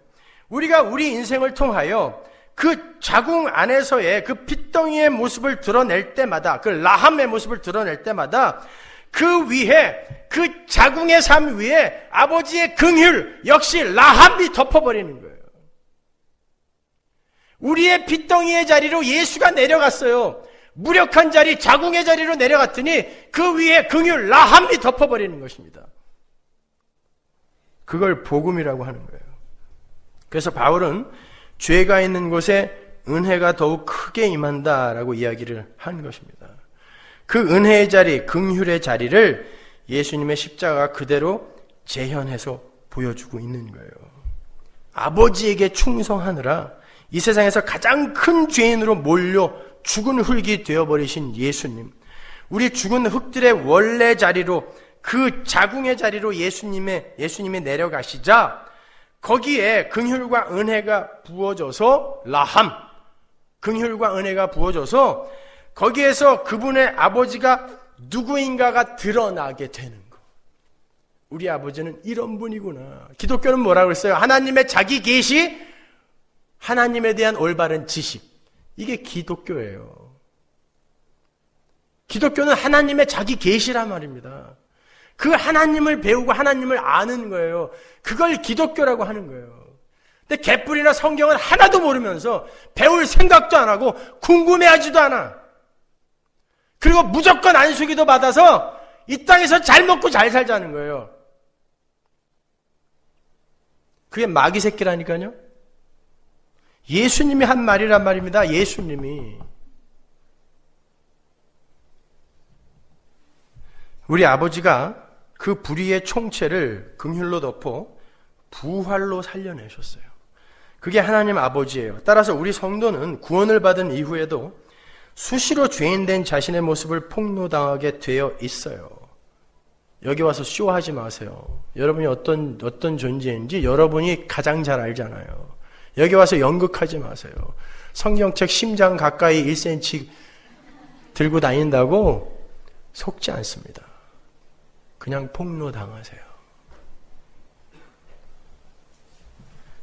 우리가 우리 인생을 통하여 그 자궁 안에서의 그 핏덩이의 모습을 드러낼 때마다, 그 라함의 모습을 드러낼 때마다 그 위에, 그 자궁의 삶 위에 아버지의 긍휼 역시 라함이 덮어버리는 거예요. 우리의 핏덩이의 자리로 예수가 내려갔어요. 무력한 자리, 자궁의 자리로 내려갔더니 그 위에 긍휼 라함이 덮어버리는 것입니다. 그걸 복음이라고 하는 거예요. 그래서 바울은 죄가 있는 곳에 은혜가 더욱 크게 임한다라고 이야기를 한 것입니다. 그 은혜의 자리, 긍휼의 자리를 예수님의 십자가가 그대로 재현해서 보여주고 있는 거예요. 아버지에게 충성하느라 이 세상에서 가장 큰 죄인으로 몰려 죽은 흙이 되어버리신 예수님. 우리 죽은 흙들의 원래 자리로, 그 자궁의 자리로 예수님이 내려가시자 거기에 긍휼과 은혜가 부어져서 라함, 긍휼과 은혜가 부어져서 거기에서 그분의 아버지가 누구인가가 드러나게 되는 거. 우리 아버지는 이런 분이구나. 기독교는 뭐라고 했어요? 하나님의 자기 계시, 하나님에 대한 올바른 지식. 이게 기독교예요. 기독교는 하나님의 자기 계시란 말입니다. 그 하나님을 배우고 하나님을 아는 거예요. 그걸 기독교라고 하는 거예요. 근데 개뿔이나 성경을 하나도 모르면서 배울 생각도 안 하고 궁금해하지도 않아. 그리고 무조건 안수기도 받아서 이 땅에서 잘 먹고 잘 살자는 거예요. 그게 마귀 새끼라니까요. 예수님이 한 말이란 말입니다. 예수님이. 우리 아버지가 그 불의의 총체를 긍휼로 덮어 부활로 살려내셨어요. 그게 하나님 아버지예요. 따라서 우리 성도는 구원을 받은 이후에도 수시로 죄인된 자신의 모습을 폭로당하게 되어 있어요. 여기 와서 쇼하지 마세요. 여러분이 어떤 존재인지 여러분이 가장 잘 알잖아요. 여기 와서 연극하지 마세요. 성경책 심장 가까이 1cm 들고 다닌다고 속지 않습니다. 그냥 폭로당하세요.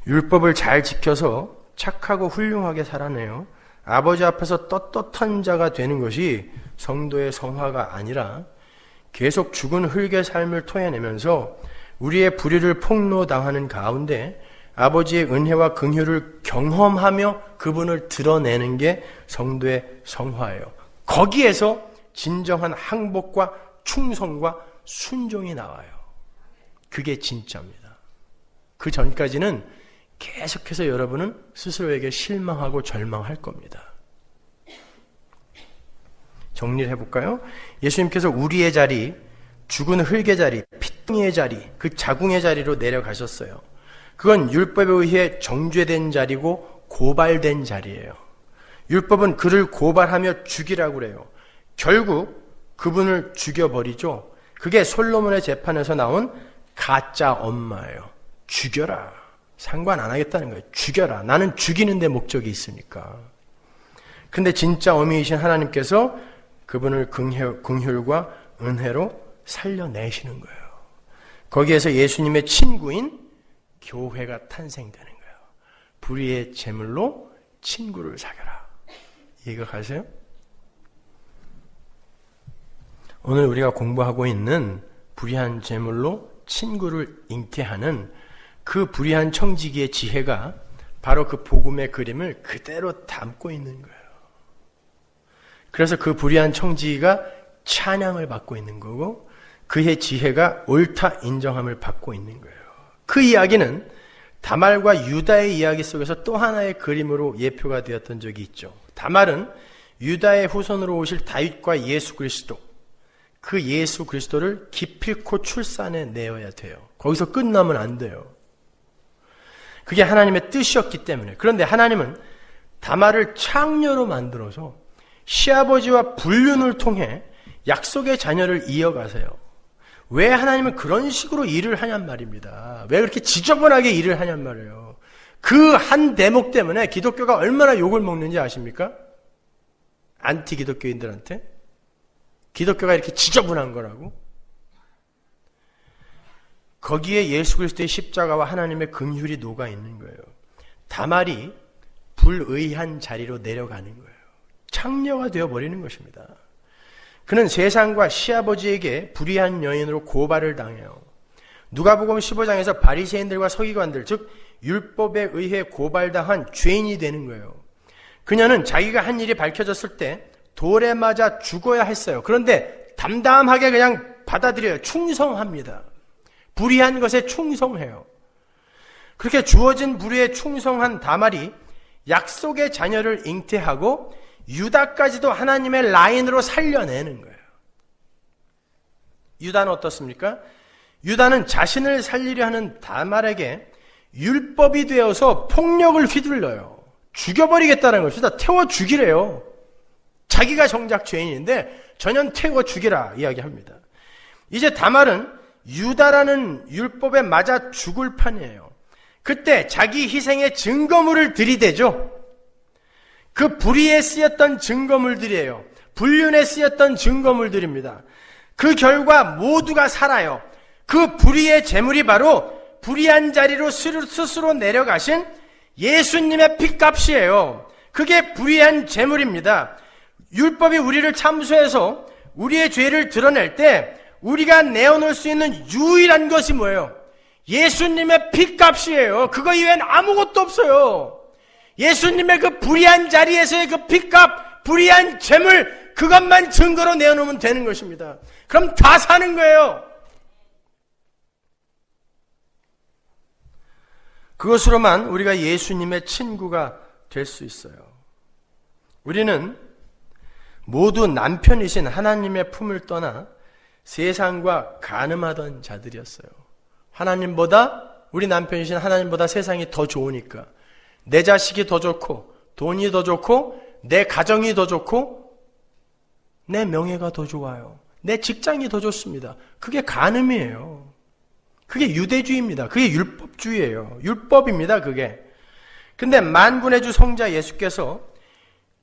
율법을 잘 지켜서 착하고 훌륭하게 살아내요. 아버지 앞에서 떳떳한 자가 되는 것이 성도의 성화가 아니라 계속 죽은 흙의 삶을 토해내면서 우리의 불의를 폭로당하는 가운데 아버지의 은혜와 긍휼을 경험하며 그분을 드러내는 게 성도의 성화예요. 거기에서 진정한 항복과 충성과 순종이 나와요. 그게 진짜입니다. 그 전까지는 계속해서 여러분은 스스로에게 실망하고 절망할 겁니다. 정리를 해볼까요? 예수님께서 우리의 자리, 죽은 흙의 자리, 핏덩이의 자리, 그 자궁의 자리로 내려가셨어요. 그건 율법에 의해 정죄된 자리고 고발된 자리예요. 율법은 그를 고발하며 죽이라고 그래요. 결국 그분을 죽여버리죠. 그게 솔로몬의 재판에서 나온 가짜 엄마예요. 죽여라. 상관 안 하겠다는 거예요. 죽여라. 나는 죽이는 데 목적이 있으니까. 근데 진짜 어미이신 하나님께서 그분을 긍휼과 은혜로 살려내시는 거예요. 거기에서 예수님의 친구인 교회가 탄생되는 거예요. 불의의 제물로 친구를 사겨라. 이해가 가세요? 오늘 우리가 공부하고 있는 불의한 제물로 친구를 잉태하는 그 불의한 청지기의 지혜가 바로 그 복음의 그림을 그대로 담고 있는 거예요. 그래서 그 불의한 청지기가 찬양을 받고 있는 거고 그의 지혜가 옳다 인정함을 받고 있는 거예요. 그 이야기는 다말과 유다의 이야기 속에서 또 하나의 그림으로 예표가 되었던 적이 있죠. 다말은 유다의 후손으로 오실 다윗과 예수 그리스도, 그 예수 그리스도를 기필코 출산해 내어야 돼요. 거기서 끝나면 안 돼요. 그게 하나님의 뜻이었기 때문에. 그런데 하나님은 다말을 창녀로 만들어서 시아버지와 불륜을 통해 약속의 자녀를 이어가세요. 왜 하나님은 그런 식으로 일을 하냔 말입니다. 왜 그렇게 지저분하게 일을 하냔 말이에요. 그 한 대목 때문에 기독교가 얼마나 욕을 먹는지 아십니까? 안티 기독교인들한테. 기독교가 이렇게 지저분한 거라고. 거기에 예수 그리스도의 십자가와 하나님의 긍휼이 녹아 있는 거예요. 다말이 불의한 자리로 내려가는 거예요. 창녀가 되어버리는 것입니다. 그는 세상과 시아버지에게 불의한 여인으로 고발을 당해요. 누가복음 15장에서 바리새인들과 서기관들, 즉 율법에 의해 고발당한 죄인이 되는 거예요. 그녀는 자기가 한 일이 밝혀졌을 때 돌에 맞아 죽어야 했어요. 그런데 담담하게 그냥 받아들여요. 충성합니다. 불의한 것에 충성해요. 그렇게 주어진 불의에 충성한 다말이 약속의 자녀를 잉태하고 유다까지도 하나님의 라인으로 살려내는 거예요. 유다는 어떻습니까? 유다는 자신을 살리려 하는 다말에게 율법이 되어서 폭력을 휘둘러요. 죽여버리겠다는 것이다. 태워 죽이래요. 자기가 정작 죄인인데 전혀 태워 죽이라 이야기합니다. 이제 다말은 유다라는 율법에 맞아 죽을 판이에요. 그때 자기 희생의 증거물을 들이대죠. 그 불의에 쓰였던 증거물들이에요. 불륜에 쓰였던 증거물들입니다. 그 결과 모두가 살아요. 그 불의의 제물이 바로 불의한 자리로 스스로 내려가신 예수님의 핏값이에요. 그게 불의한 제물입니다. 율법이 우리를 참수해서 우리의 죄를 드러낼 때 우리가 내어놓을 수 있는 유일한 것이 뭐예요? 예수님의 핏값이에요. 그거 이외엔 아무것도 없어요. 예수님의 그 불의한 자리에서의 그 핏값, 불의한 재물, 그것만 증거로 내어놓으면 되는 것입니다. 그럼 다 사는 거예요. 그것으로만 우리가 예수님의 친구가 될 수 있어요. 우리는 모두 남편이신 하나님의 품을 떠나 세상과 간음하던 자들이었어요. 우리 남편이신 하나님보다 세상이 더 좋으니까. 내 자식이 더 좋고, 돈이 더 좋고, 내 가정이 더 좋고, 내 명예가 더 좋아요. 내 직장이 더 좋습니다. 그게 간음이에요. 그게 유대주의입니다. 그게 율법주의예요. 율법입니다, 그게. 근데 만군의 주 성자 예수께서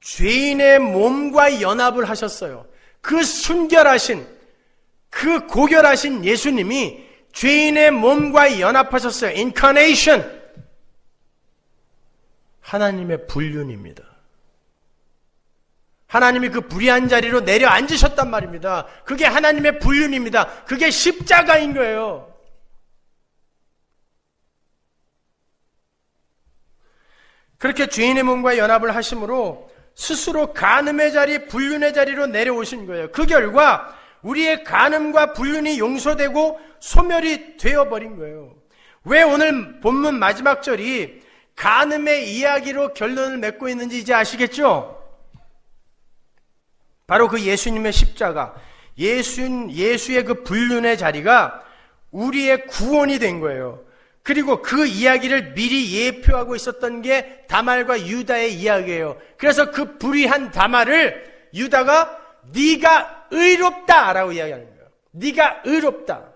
죄인의 몸과 연합을 하셨어요. 그 순결하신, 그 고결하신 예수님이 죄인의 몸과 연합하셨어요. 인카네이션. 하나님의 불륜입니다. 하나님이 그 불의한 자리로 내려앉으셨단 말입니다. 그게 하나님의 불륜입니다. 그게 십자가인 거예요. 그렇게 죄인의 몸과 연합을 하심으로 스스로 간음의 자리, 불륜의 자리로 내려오신 거예요. 그 결과 우리의 간음과 불륜이 용서되고 소멸이 되어버린 거예요. 왜 오늘 본문 마지막 절이 간음의 이야기로 결론을 맺고 있는지 이제 아시겠죠? 바로 그 예수님의 십자가, 예수의 그 불륜의 자리가 우리의 구원이 된 거예요. 그리고 그 이야기를 미리 예표하고 있었던 게 다말과 유다의 이야기예요. 그래서 그 불의한 다말을 유다가 네가 의롭다라고 이야기하는 거예요. 네가 의롭다.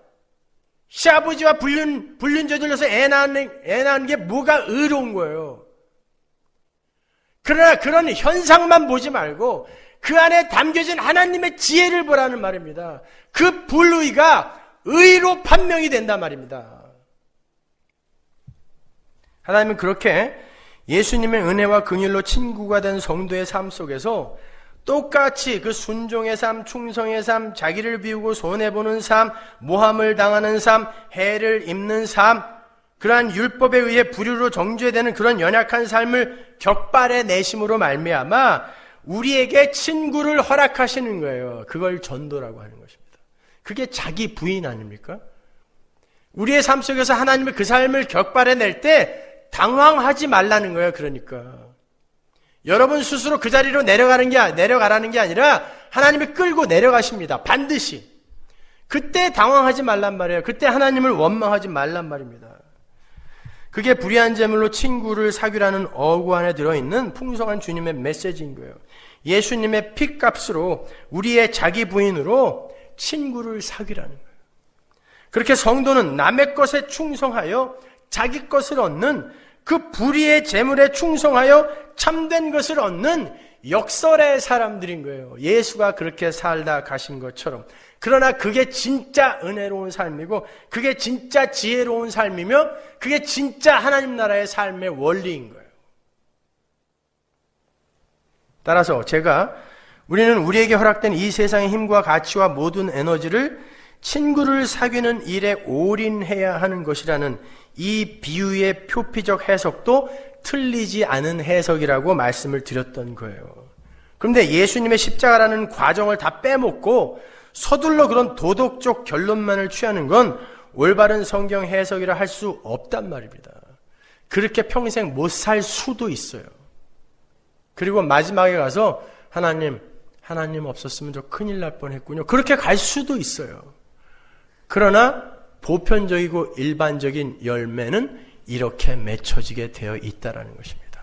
시아버지와 불륜 저질러서 애 낳은 게 뭐가 의로운 거예요. 그러나 그런 현상만 보지 말고 그 안에 담겨진 하나님의 지혜를 보라는 말입니다. 그 불의가 의로 판명이 된단 말입니다. 하나님은 그렇게 예수님의 은혜와 긍휼로 친구가 된 성도의 삶 속에서 똑같이 그 순종의 삶, 충성의 삶, 자기를 비우고 손해보는 삶, 모함을 당하는 삶, 해를 입는 삶, 그러한 율법에 의해 불의로 정죄되는 그런 연약한 삶을 격발해 내심으로 말미암아 우리에게 친구를 허락하시는 거예요. 그걸 전도라고 하는 것입니다. 그게 자기 부인 아닙니까? 우리의 삶 속에서 하나님의 그 삶을 격발해낼 때 당황하지 말라는 거예요. 그러니까 여러분 스스로 그 자리로 내려가라는 게 아니라 하나님이 끌고 내려가십니다. 반드시. 그때 당황하지 말란 말이에요. 그때 하나님을 원망하지 말란 말입니다. 그게 불의한 제물로 친구를 사귀라는 어구 안에 들어있는 풍성한 주님의 메시지인 거예요. 예수님의 핏값으로 우리의 자기 부인으로 친구를 사귀라는 거예요. 그렇게 성도는 남의 것에 충성하여 자기 것을 얻는 그 불의의 제물에 충성하여 참된 것을 얻는 역설의 사람들인 거예요. 예수가 그렇게 살다 가신 것처럼. 그러나 그게 진짜 은혜로운 삶이고 그게 진짜 지혜로운 삶이며 그게 진짜 하나님 나라의 삶의 원리인 거예요. 따라서 우리는 우리에게 허락된 이 세상의 힘과 가치와 모든 에너지를 친구를 사귀는 일에 올인해야 하는 것이라는 이 비유의 표피적 해석도 틀리지 않은 해석이라고 말씀을 드렸던 거예요. 그런데 예수님의 십자가라는 과정을 다 빼먹고 서둘러 그런 도덕적 결론만을 취하는 건 올바른 성경 해석이라 할 수 없단 말입니다. 그렇게 평생 못 살 수도 있어요. 그리고 마지막에 가서 하나님 없었으면 저 큰일 날 뻔했군요. 그렇게 갈 수도 있어요. 그러나 보편적이고 일반적인 열매는 이렇게 맺혀지게 되어 있다는 것입니다.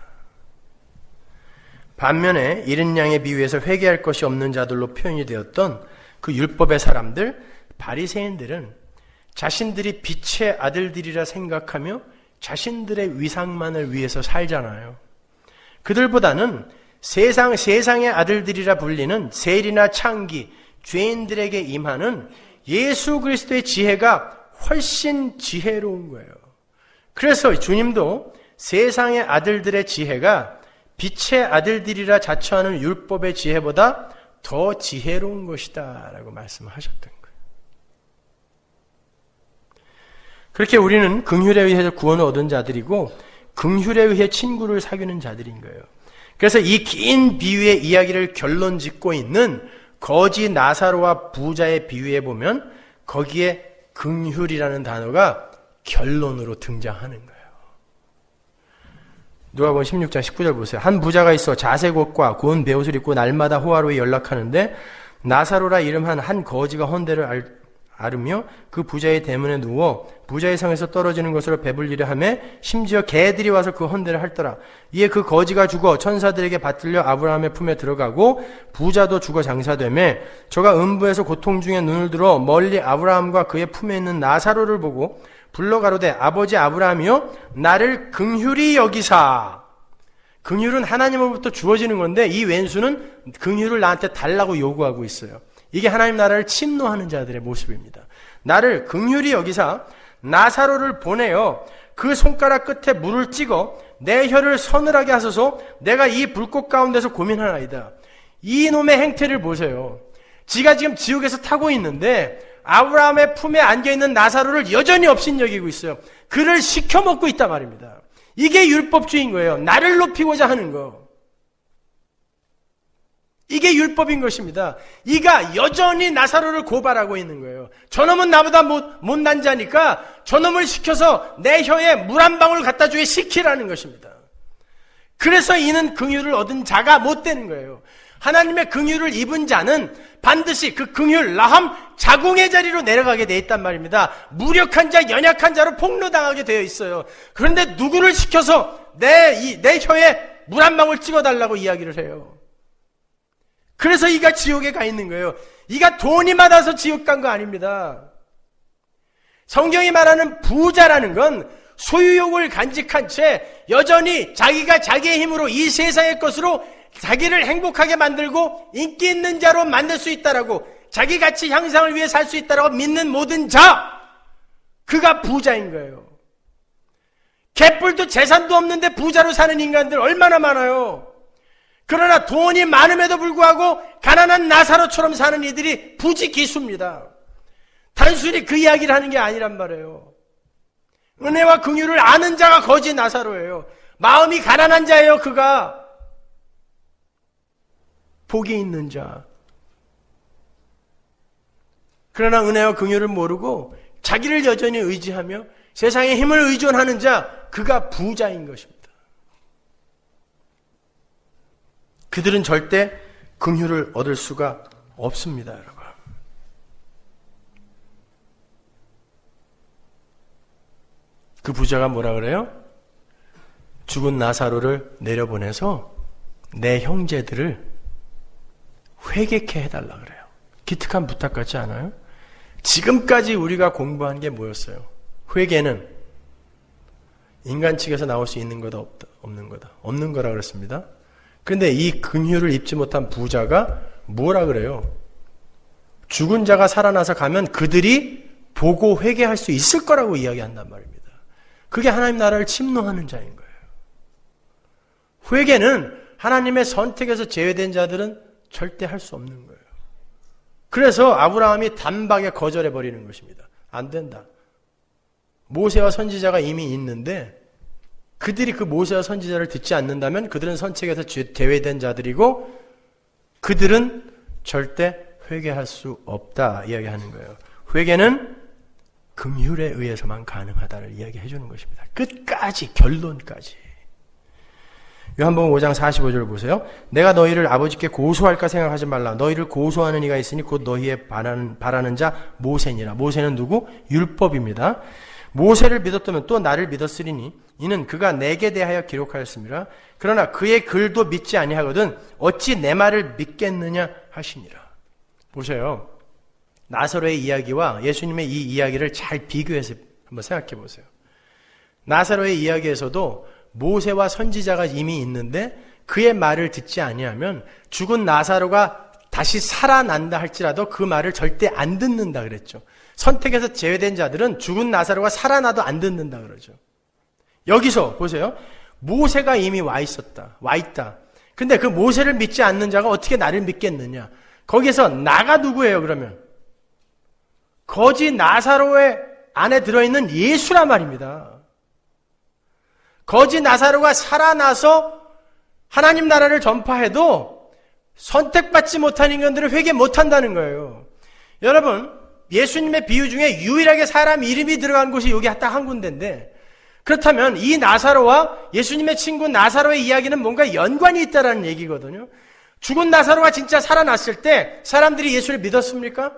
반면에 이른 양의 비유에서 회개할 것이 없는 자들로 표현이 되었던 그 율법의 사람들, 바리새인들은 자신들이 빛의 아들들이라 생각하며 자신들의 위상만을 위해서 살잖아요. 그들보다는 세상의 아들들이라 불리는 세리나 창기, 죄인들에게 임하는 예수 그리스도의 지혜가 훨씬 지혜로운 거예요. 그래서 주님도 세상의 아들들의 지혜가 빛의 아들들이라 자처하는 율법의 지혜보다 더 지혜로운 것이다 라고 말씀하셨던 거예요. 그렇게 우리는 긍휼에 의해서 구원을 얻은 자들이고 긍휼에 의해 친구를 사귀는 자들인 거예요. 그래서 이 긴 비유의 이야기를 결론 짓고 있는 거지 나사로와 부자의 비유에 보면 거기에 긍휼이라는 단어가 결론으로 등장하는 거예요. 누가복음 16장 19절 보세요. 한 부자가 있어 자색 옷과 고운 베옷을 입고 날마다 호화로이 연락하는데 나사로라 이름한 한 거지가 헌대를 앓으며 그 부자의 대문에 누워 부자의 상에서 떨어지는 것으로 배불리려 하며 심지어 개들이 와서 그 헌대를 핥더라. 이에 그 거지가 죽어 천사들에게 받들려 아브라함의 품에 들어가고 부자도 죽어 장사되며 저가 음부에서 고통 중에 눈을 들어 멀리 아브라함과 그의 품에 있는 나사로를 보고 불러 가로되 아버지 아브라함이여 나를 긍휼히 여기사. 긍휼은 하나님으로부터 주어지는 건데 이 왼수는 긍휼을 나한테 달라고 요구하고 있어요. 이게 하나님 나라를 침노하는 자들의 모습입니다. 나를 긍휼히 여기사 나사로를 보내어 그 손가락 끝에 물을 찍어 내 혀를 서늘하게 하소서. 내가 이 불꽃 가운데서 고민하나이다. 이 놈의 행태를 보세요. 지가 지금 지옥에서 타고 있는데 아브라함의 품에 안겨있는 나사로를 여전히 업신여기고 있어요. 그를 시켜먹고 있단 말입니다. 이게 율법주의인 거예요. 나를 높이고자 하는 거. 이게 율법인 것입니다. 이가 여전히 나사로를 고발하고 있는 거예요. 저놈은 나보다 못난 자니까 저놈을 시켜서 내 혀에 물 한 방울 갖다 주게 시키라는 것입니다. 그래서 이는 긍휼을 얻은 자가 못 되는 거예요. 하나님의 긍휼을 입은 자는 반드시 그 긍휼, 라함, 자궁의 자리로 내려가게 돼 있단 말입니다. 무력한 자, 연약한 자로 폭로당하게 되어 있어요. 그런데 누구를 시켜서 내 혀에 물 한 방울 찍어달라고 이야기를 해요. 그래서 이가 지옥에 가 있는 거예요. 이가 돈이 많아서 지옥 간 거 아닙니다. 성경이 말하는 부자라는 건 소유욕을 간직한 채 여전히 자기가 자기의 힘으로 이 세상의 것으로 자기를 행복하게 만들고 인기 있는 자로 만들 수 있다라고, 자기 가치 향상을 위해 살 수 있다라고 믿는 모든 자, 그가 부자인 거예요. 개뿔도 재산도 없는데 부자로 사는 인간들 얼마나 많아요. 그러나 돈이 많음에도 불구하고 가난한 나사로처럼 사는 이들이 부지기수입니다. 단순히 그 이야기를 하는 게 아니란 말이에요. 은혜와 긍휼을 아는 자가 거지 나사로예요. 마음이 가난한 자예요. 그가 복이 있는 자, 그러나 은혜와 긍휼을 모르고 자기를 여전히 의지하며 세상의 힘을 의존하는 자, 그가 부자인 것입니다. 그들은 절대 긍휼을 얻을 수가 없습니다, 여러분. 그 부자가 뭐라 그래요? 죽은 나사로를 내려보내서 내 형제들을 회개케 해달라 그래요. 기특한 부탁 같지 않아요? 지금까지 우리가 공부한 게 뭐였어요? 회개는 인간 측에서 나올 수 있는 거다, 없는 거다. 없는 거라 그랬습니다. 그런데 이 긍휼을 입지 못한 부자가 뭐라 그래요? 죽은 자가 살아나서 가면 그들이 보고 회개할 수 있을 거라고 이야기한단 말입니다. 그게 하나님 나라를 침노하는 자인 거예요. 회개는 하나님의 선택에서 제외된 자들은 절대 할 수 없는 거예요. 그래서 아브라함이 단박에 거절해 버리는 것입니다. 안 된다. 모세와 선지자가 이미 있는데 그들이 그 모세와 선지자를 듣지 않는다면 그들은 선택에서 제외된 자들이고 그들은 절대 회개할 수 없다 이야기하는 거예요. 회개는 긍휼에 의해서만 가능하다를 이야기해 주는 것입니다. 끝까지, 결론까지. 요한복음 5장 45절 보세요. 내가 너희를 아버지께 고소할까 생각하지 말라. 너희를 고소하는 이가 있으니 곧 너희의 바라는 자 모세니라. 모세는 누구? 율법입니다. 모세를 믿었다면 또 나를 믿었으리니 이는 그가 내게 대하여 기록하였습니다. 그러나 그의 글도 믿지 아니하거든 어찌 내 말을 믿겠느냐 하시니라. 보세요. 나사로의 이야기와 예수님의 이 이야기를 잘 비교해서 한번 생각해 보세요. 나사로의 이야기에서도 모세와 선지자가 이미 있는데 그의 말을 듣지 아니하면 죽은 나사로가 다시 살아난다 할지라도 그 말을 절대 안 듣는다 그랬죠. 선택에서 제외된 자들은 죽은 나사로가 살아나도 안 듣는다 그러죠. 여기서 보세요. 모세가 이미 와 있다. 근데 그 모세를 믿지 않는 자가 어떻게 나를 믿겠느냐. 거기서 나가 누구예요 그러면? 거지 나사로의 안에 들어있는 예수란 말입니다. 거지 나사로가 살아나서 하나님 나라를 전파해도 선택받지 못한 인간들을 회개 못한다는 거예요. 여러분, 예수님의 비유 중에 유일하게 사람 이름이 들어간 곳이 여기 딱 한 군데인데 그렇다면 이 나사로와 예수님의 친구 나사로의 이야기는 뭔가 연관이 있다는 얘기거든요. 죽은 나사로가 진짜 살아났을 때 사람들이 예수를 믿었습니까?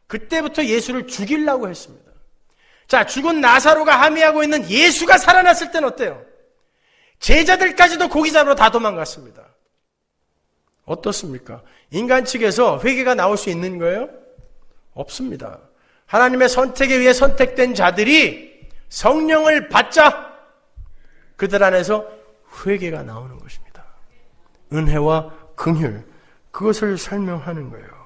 그때부터 예수를 죽이려고 했습니다. 자, 죽은 나사로가 함의하고 있는 예수가 살아났을 때는 어때요? 제자들까지도 고기 잡으러 다 도망갔습니다. 어떻습니까? 인간 측에서 회개가 나올 수 있는 거예요? 없습니다. 하나님의 선택에 의해 선택된 자들이 성령을 받자 그들 안에서 회개가 나오는 것입니다. 은혜와 긍휼, 그것을 설명하는 거예요.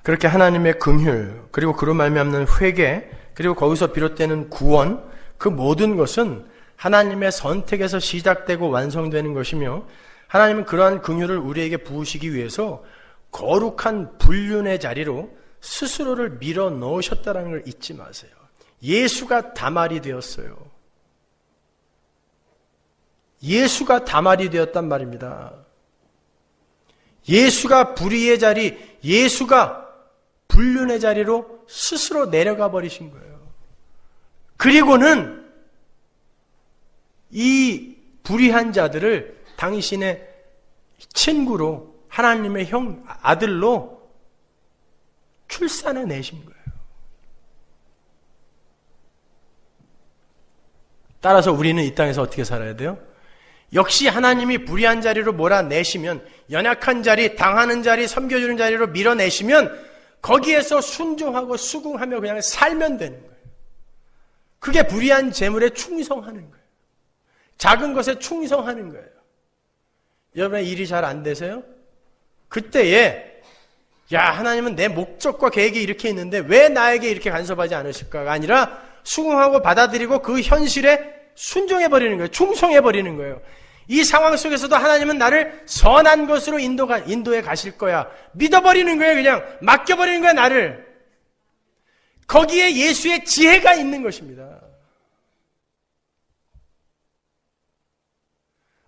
그렇게 하나님의 긍휼, 그리고 그로 말미암는 회개, 그리고 거기서 비롯되는 구원, 그 모든 것은 하나님의 선택에서 시작되고 완성되는 것이며 하나님은 그러한 긍휼을 우리에게 부으시기 위해서 거룩한 불륜의 자리로 스스로를 밀어 넣으셨다는 걸 잊지 마세요. 예수가 다말이 되었어요. 예수가 다말이 되었단 말입니다. 예수가 불의의 자리, 예수가 불륜의 자리로 스스로 내려가 버리신 거예요. 그리고는 이 불의한 자들을 당신의 친구로 하나님의 아들로 출산해 내신 거예요. 따라서 우리는 이 땅에서 어떻게 살아야 돼요? 역시 하나님이 불의한 자리로 몰아내시면, 연약한 자리, 당하는 자리, 섬겨주는 자리로 밀어내시면 거기에서 순종하고 수긍하며 그냥 살면 되는 거예요. 그게 불의한 재물에 충성하는 거예요. 작은 것에 충성하는 거예요. 여러분의 일이 잘 안 되세요? 그때에 하나님은 내 목적과 계획이 이렇게 있는데 왜 나에게 이렇게 간섭하지 않으실까가 아니라 수긍하고 받아들이고 그 현실에 순종해버리는 거예요. 충성해버리는 거예요. 이 상황 속에서도 하나님은 나를 선한 것으로 인도해 가실 거야. 믿어버리는 거예요. 그냥 맡겨버리는 거야, 나를. 거기에 예수의 지혜가 있는 것입니다.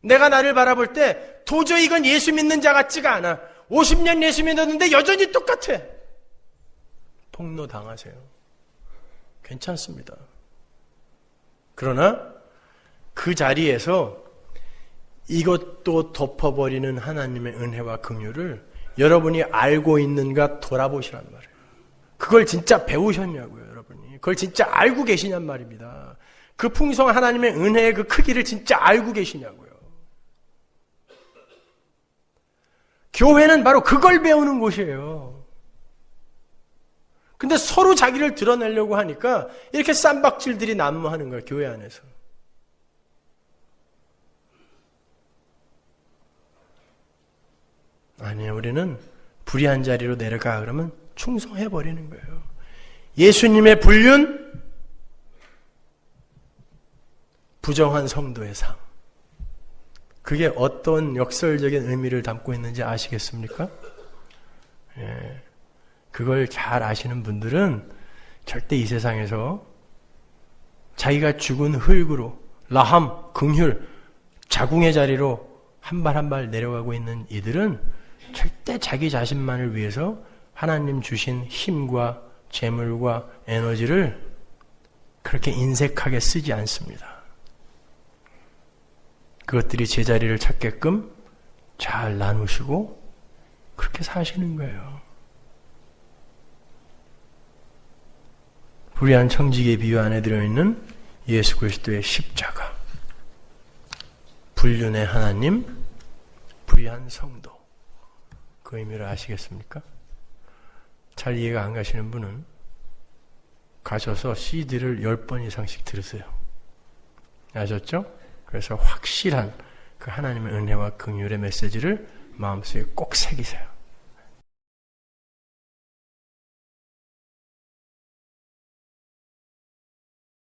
내가 나를 바라볼 때 도저히 이건 예수 믿는 자 같지가 않아. 50년 예수 믿었는데 여전히 똑같아. 폭로 당하세요. 괜찮습니다. 그러나 그 자리에서 이것도 덮어버리는 하나님의 은혜와 긍휼을 여러분이 알고 있는가 돌아보시란 말이에요. 그걸 진짜 배우셨냐고요, 여러분이. 그걸 진짜 알고 계시냔 말입니다. 그 풍성한 하나님의 은혜의 그 크기를 진짜 알고 계시냐고요. 교회는 바로 그걸 배우는 곳이에요. 근데 서로 자기를 드러내려고 하니까 이렇게 쌈박질들이 난무하는 거예요, 교회 안에서. 아니에요. 우리는 불의한 자리로 내려가 그러면 충성해버리는 거예요. 예수님의 불륜, 부정한 성도의 삶. 그게 어떤 역설적인 의미를 담고 있는지 아시겠습니까? 예. 그걸 잘 아시는 분들은 절대 이 세상에서 자기가 죽은 흙으로 라함, 긍휼, 자궁의 자리로 한 발 한 발 내려가고 있는 이들은 절대 자기 자신만을 위해서 하나님 주신 힘과 재물과 에너지를 그렇게 인색하게 쓰지 않습니다. 그것들이 제자리를 찾게끔 잘 나누시고 그렇게 사시는 거예요. 불의한 청지기의 비유 안에 들어있는 예수 그리스도의 십자가, 불륜의 하나님, 불의한 성도, 그 의미를 아시겠습니까? 잘 이해가 안 가시는 분은 가셔서 CD를 10번 이상씩 들으세요. 아셨죠? 그래서 확실한 그 하나님의 은혜와 긍휼의 메시지를 마음속에 꼭 새기세요.